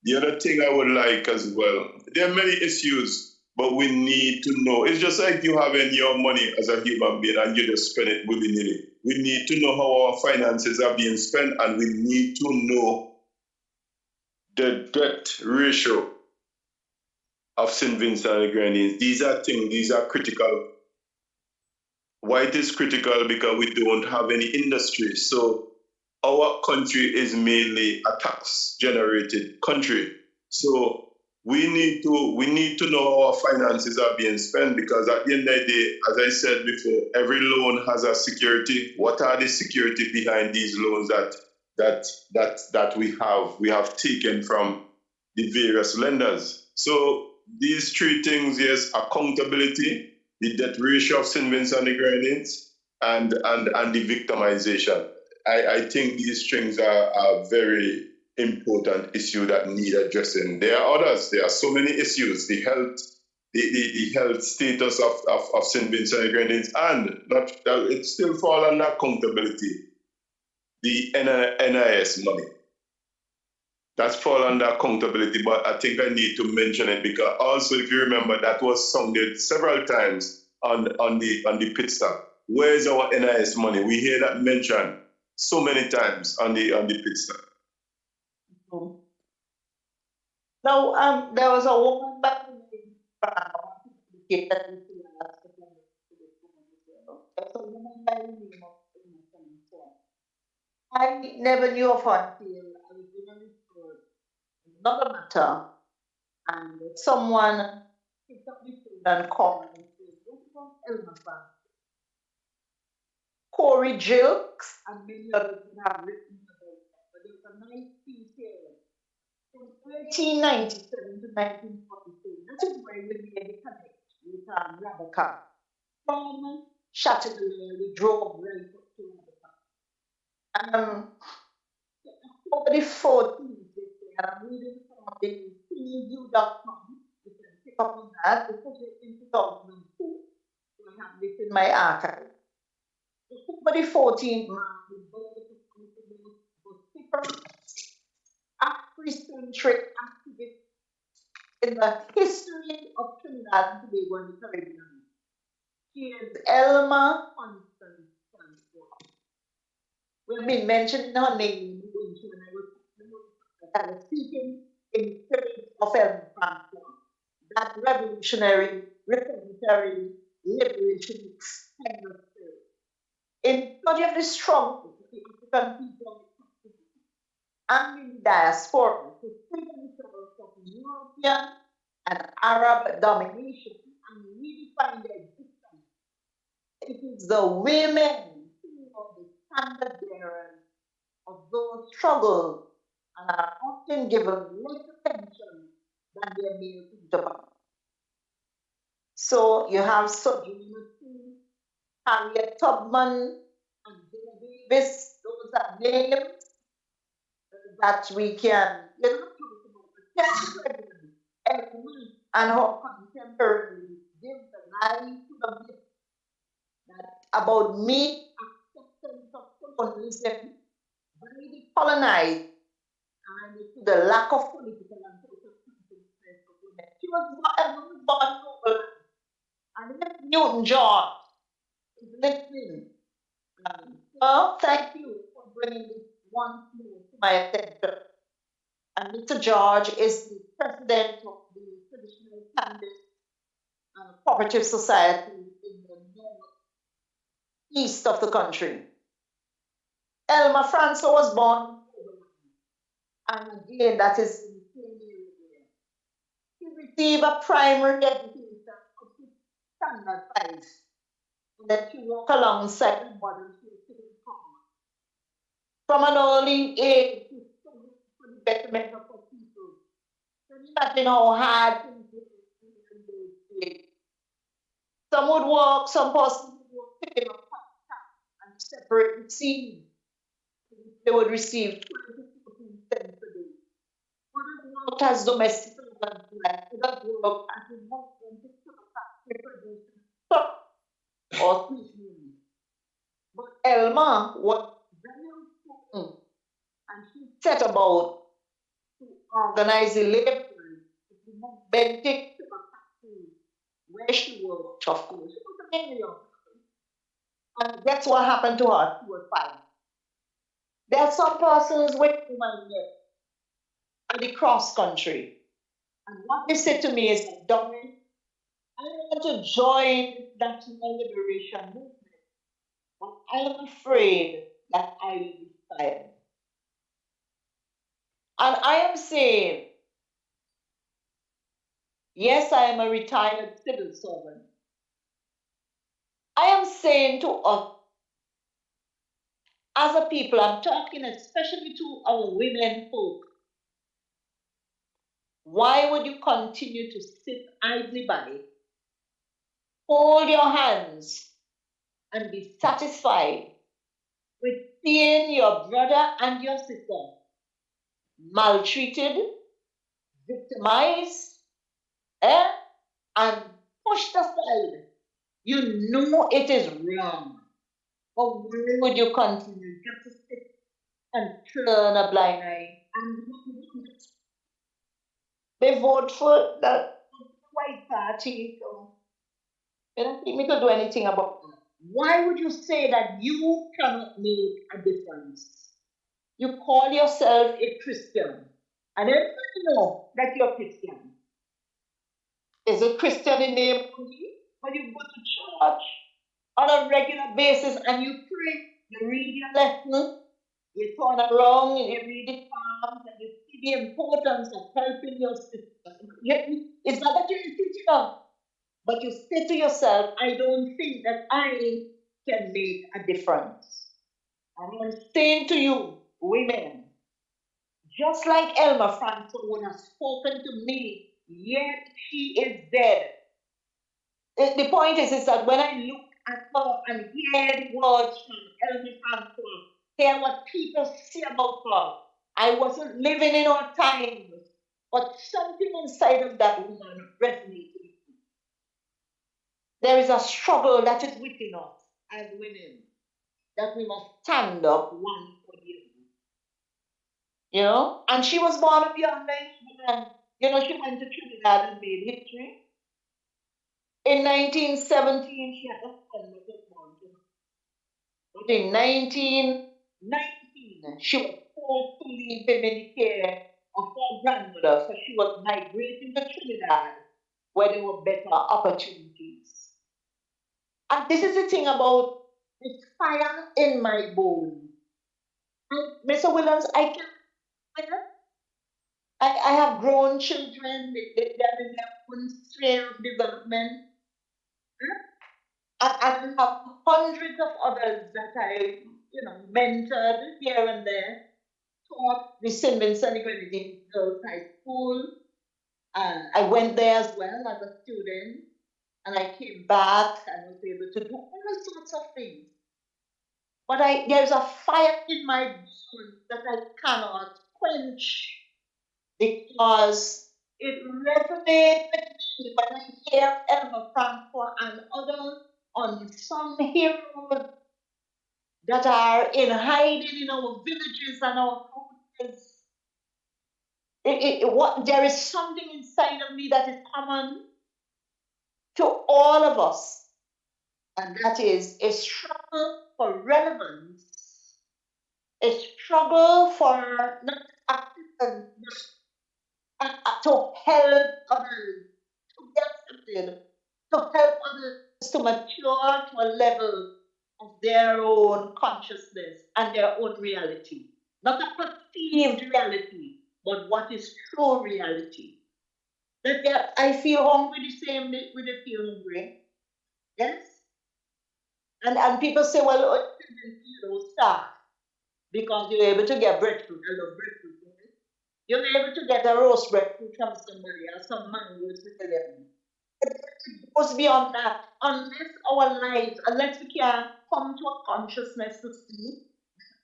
The other thing I would like as well, there are many issues, but we need to know. It's just like you having your money as a human being and you just spend it willy-nilly. We need to know how our finances are being spent, and we need to know the debt ratio of St. Vincent and the Grenadines. These are critical. Why it is critical? Because we don't have any industry. So our country is mainly a tax-generated country. So we need to know how our finances are being spent, because at the end of the day, as I said before, every loan has a security. What are the security behind these loans that we have taken from the various lenders? So these three things, yes, accountability, the debt ratio of St. Vincent and the Grenadines, and the victimization. I think these things are very important issue that need addressing. There are others. There are so many issues. The health status of St. Vincent and Grenadines, and it still falls under accountability. The NIS money. That's fall under accountability, but I think I need to mention it because also, if you remember, that was sounded several times on the pit stop. Where is our NIS money? We hear that mentioned so many times on the pit stop. Now, there was a woman back in I never knew of her until I was given this for another matter, and someone picked up the phone and called and said, what about Elmer Frank? Corey Jilks and many others would have written about that. But there's a nice piece here from 1897 to 1942. That is where we made the connect with Rebecca. From Chateaubriand, we drove right up to Rebecca. October the 14th, and I'm reading from the TVU.com. You can pick up on that. This was in 2002. So I have this in my archive. October the 14th, marked the birth of one of the most vociferous Afrocentric activists in the history of Trinidad and Tobago and the Caribbean. She is Elma Constance Francois. We've been mentioning her name when I was speaking in the spirit of Elma Francois, that revolutionary, revolutionary, liberationist kind of spirit. In study of the struggle of the African people and in the diaspora to free themselves from European and Arab domination and redefine their existence. It is the women who are the standard bearers of those struggles and are often given less attention than their male counterparts. So you have Sojourner Truth, Harriet Tubman, and Dana Davis. Those are names that we can, talk about. Everyone and her contemporaries give the lie to the myth that about me acceptance of colonialism by the colonized and to the lack of political and social consciousness of women. She was born noble, and if Newton George is listening, well, thank you for bringing this once more to my attention. And Mr. George is the president of the Traditional Canvas Cooperative Society in the northeast of the country. Elma Francois was born in and again, that is in the same area. He received a primary education up to standard 5, and then she worked alongside her mother to a civil farmer. From an early age, she struggled for the betterment of her people. So imagine how hard things were in those days. Some would work, some persons would work picking up and separate the seed. They would receive 20 to 14 cents a day. Others worked as domestic servants, others worked as a husband to factory producing stuff or sweetening. But Elma was very important, and she set about to organize the laborers to remove Benedict to a factory where she worked, of course. She was a New York. And that's what happened to her. She was 5. There are some persons with whom I met at the cross country. And what they said to me is that, Doris, I want to join this national liberation movement, but I am afraid that I will be fired. And I am saying, yes, I am a retired civil servant. I am saying to us, as a people, I'm talking especially to our women folk, why would you continue to sit idly by, hold your hands, and be satisfied with seeing your brother and your sister maltreated, victimized, and pushed aside? You know it is wrong. But why would you continue just to sit and turn a blind eye? And they vote for the white party, so they don't think me to do anything about that. Why would you say that you cannot make a difference? You call yourself a Christian, and everybody knows that you're Christian. Is it Christian in name only? But you go to church on a regular basis and you pray, you read your lesson, you turn around, you read the Psalms, and you see the importance of helping your sister. Is that what you're teaching us? But you say to yourself, I don't think that I can make a difference. And I'm saying to you, women, just like Elmer Franklin would have spoken to me, yet she is dead. The point is that when I look at her and hear the words from Elmer Franklin, hear what people say about her, I wasn't living in our times, but something inside of that woman resonated. There is a struggle that is within us as women that we must stand up one for the other. You know? And she was born of young age, and she went to Trinidad and made history. In 1917, she had a son that was born. But in 1919, she was forced to leave him in the care of her grandmother, so she was migrating to Trinidad where there were better opportunities. And this is the thing about this fire in my bones. And Mr. Williams, I have grown children, they're in their own sphere of development. And I have hundreds of others that I, mentored here and there, taught the St. Vincent de Grenadines Girls High School. I went there as well as a student, and I came back and was able to do all sorts of things. But there's a fire in my bones that I cannot quench because it resonates with me when I hear Elmer Francois and other unsung heroes that are in hiding in our villages and our houses. There is something inside of me that is common to all of us, and that is a struggle for relevance, a struggle for not acceptance, to help others to get accepted, to help others to mature to a level of their own consciousness and their own reality. Not a perceived reality, but what is true reality. That I feel hungry the same way they feel hungry. Yes? And people say, well, starve because you're able to get breadfruit. I love breadfruit. Right? You're able to get a roast breadfruit from somebody or some mangoes with a lemon. It goes beyond that. Unless our lives, unless we can come to a consciousness to see,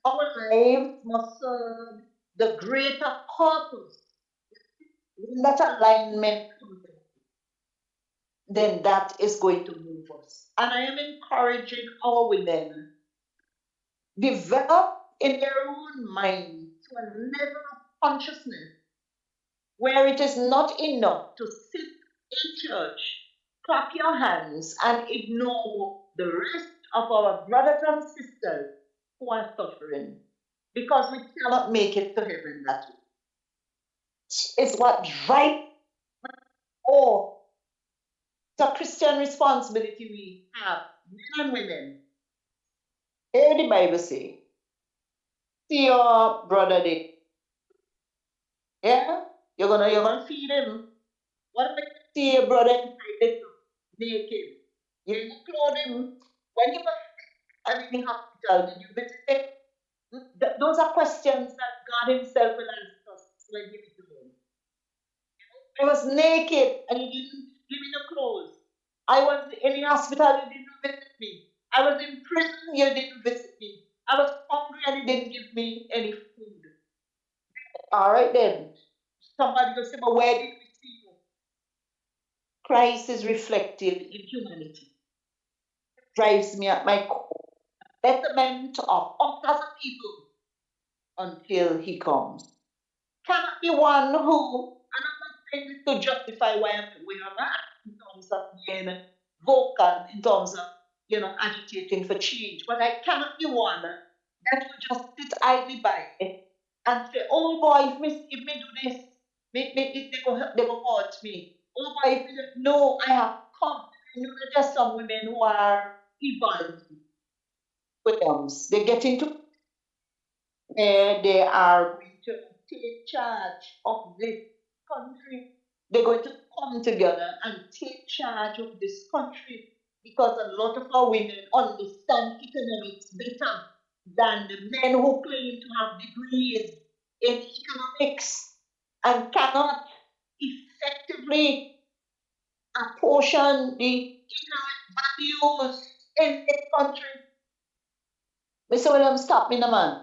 our lives must serve the greater purpose. When that alignment comes in, then that is going to move us. And I am encouraging our women develop in their own mind to a level of consciousness where it is not enough to sit in church, clap your hands, and ignore the rest of our brothers and sisters who are suffering because we cannot make it to heaven that way. It's what drives all. It's a Christian responsibility we have, men and women. Hear the Bible say, see your brother there. Yeah? You're gonna feed him. What if you see your brother inside naked? You clothe him. When he was in the hospital, did you visit him? Those are questions that God Himself will ask us when He returns. I was naked and you didn't give me no clothes. I was in the hospital, you didn't visit me. I was in prison, you didn't visit me. I was hungry and you didn't give me any food. All right then. Somebody will say, but where did we see you? Christ is reflected in humanity. It drives me at my core. Betterment of us as a people until He comes. Cannot be one who, and I'm not saying this to justify where I'm at in terms of being vocal, in terms of agitating for change, but I cannot be one that will just sit idly by and say, oh boy, if me do this, they will hurt me. Oh boy, if me do, no, I have come. There's some women who are evolved with them. They get into where they are going to take charge of this country. They're going to come together and take charge of this country because a lot of our women understand economics better than the men who claim to have degrees in economics and cannot effectively apportion the economic values in this country. Mr. Williams, stop me, no man.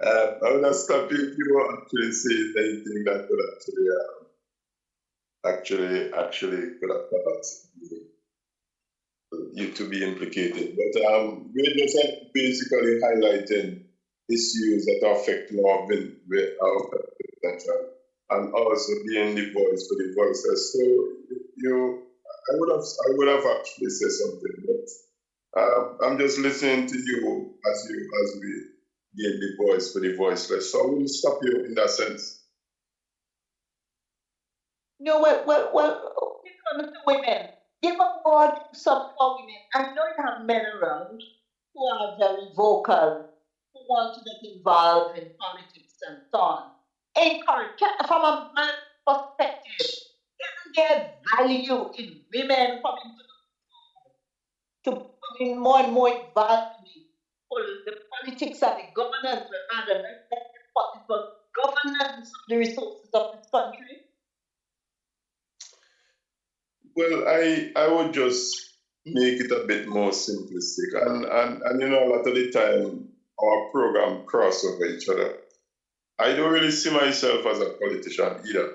I would not stop you if you were actually saying anything that could actually could have caused you to be implicated. But we're just basically highlighting issues that affect our potential and also being the voice for the voiceless. So I would have actually said something, but I'm just listening to you as we give the voice for the voiceless. So I wouldn't stop you in that sense. No, when it comes to women, give a word to some more women. I know you have men around who are very vocal, who want to get involved in politics and so on. Encourage, from a man's perspective, isn't there value in women coming to becoming more and more involved in the politics and the governance rather than possible governance of the resources of this country? Well, I would just make it a bit more simplistic, and you know, a lot of the time our program cross over each other. I don't really see myself as a politician either,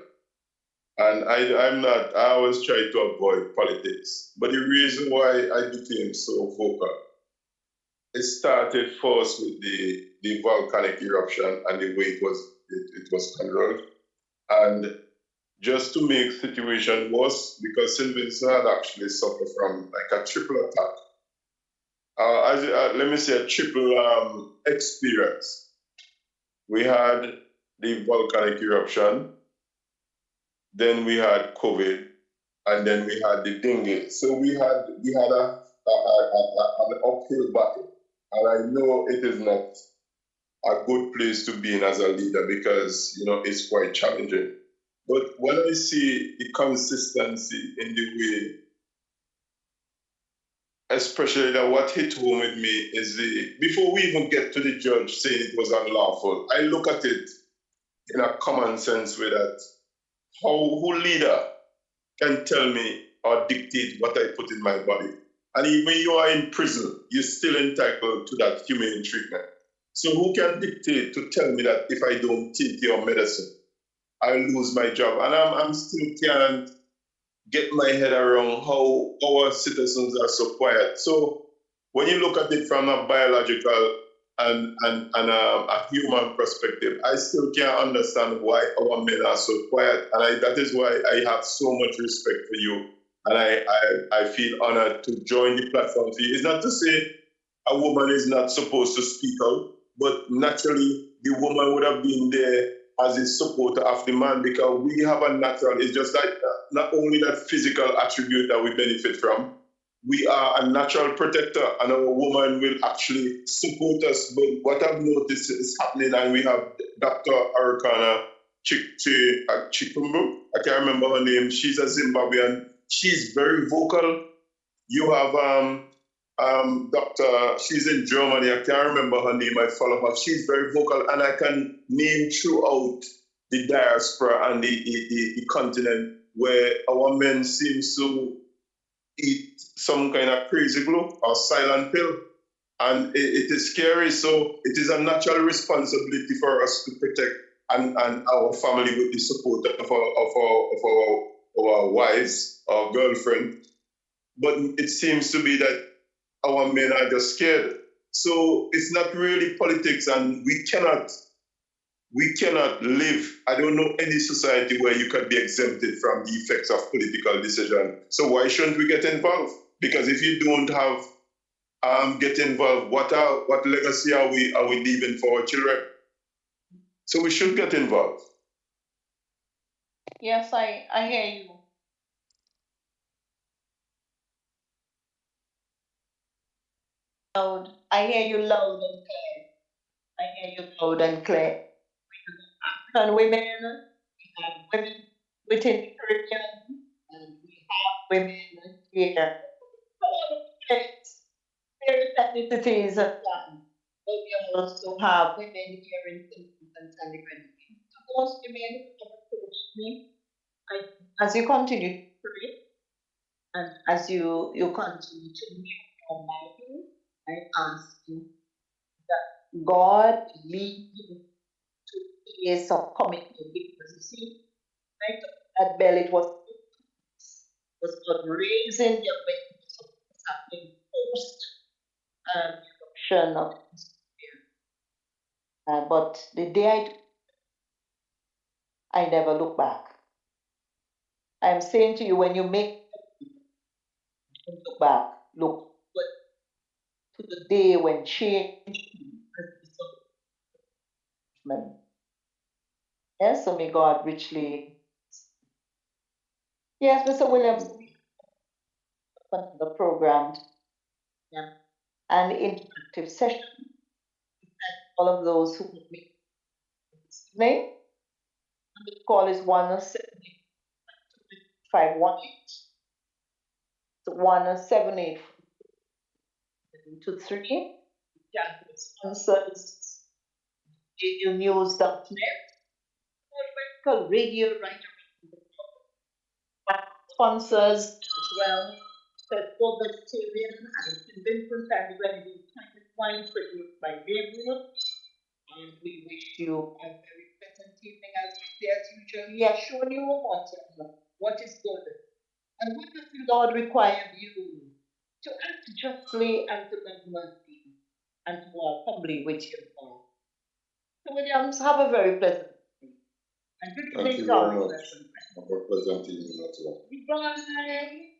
and I'm not. I always try to avoid politics. But the reason why I became so vocal, it started first with the volcanic eruption and the way it was handled, and just to make situation worse, because St. Vincent had actually suffered from like a triple attack. Let me say a triple experience. We had the volcanic eruption, then we had COVID, and then we had the dengue. So we had an uphill battle, and I know it is not a good place to be in as a leader because you know it's quite challenging. But when I see the consistency in the way, especially that what hit home with me is before we even get to the judge saying it was unlawful, I look at it in a common sense way that who leader can tell me or dictate what I put in my body. And even you are in prison, you're still entitled to that humane treatment. So who can dictate to tell me that if I don't take your medicine, I lose my job? And I'm still can't get my head around how our citizens are so quiet. So when you look at it from a biological and a human perspective, I still can't understand why our men are so quiet. And that is why I have so much respect for you. And I feel honored to join the platform for you. It's not to say a woman is not supposed to speak out, but naturally the woman would have been there as a supporter of the man because we have a natural, it's just like not only that physical attribute that we benefit from, we are a natural protector and our woman will actually support us. But what I've noticed is happening, and we have Dr. Arikana Chikumbu, I can't remember her name, she's a Zimbabwean, she's very vocal. You have Doctor, she's in Germany, I can't remember her name, I follow her. She's very vocal, and I can name throughout the diaspora and the continent where our men seem to eat some kind of crazy glue or silent pill. And it is scary. So it is a natural responsibility for us to protect and our family with the support of our wives, our girlfriend. But it seems to be that our men are just scared. So it's not really politics, and we cannot live. I don't know any society where you can be exempted from the effects of political decision. So why shouldn't we get involved? Because if you don't have get involved, what legacy are we leaving for our children? So we should get involved. Yes, I hear you. I hear you loud and clear. I hear you loud and clear. African women, we have women within the Caribbean, and we have women here. All of the states, various ethnicities and that. But we also have women here in Kingston and Sandy Grenadine. So those women who have approached me, as you continue to pray and as you continue to make your mind, I ask you that God lead you to place of commitment, because you see, right at Bell, it was God raising the awareness of what's happening post eruption of the Spirit. But the day I never look back. I am saying to you, when you make, don't look back, look forward to the day when change is the Yes, so may God richly. Yes, Mr. Williams, the program, yeah, and interactive session. All of those who would meet this evening. And the call is 1-78518. So 1-78523. Sponsors, radionews.net, medical radio right around the clock. Sponsors as well. For vegetarian and Vincent and Grenadine wine produced by Gabriel. And we wish you a very pleasant evening as we say as usual. We are showing you what is good. And what does the Lord require of you? To act justly and to love mercy and to walk humbly with your God. So Williams, have a very pleasant evening. And good Thank evening, you very Doris. much. Have a pleasant evening as well. Goodbye.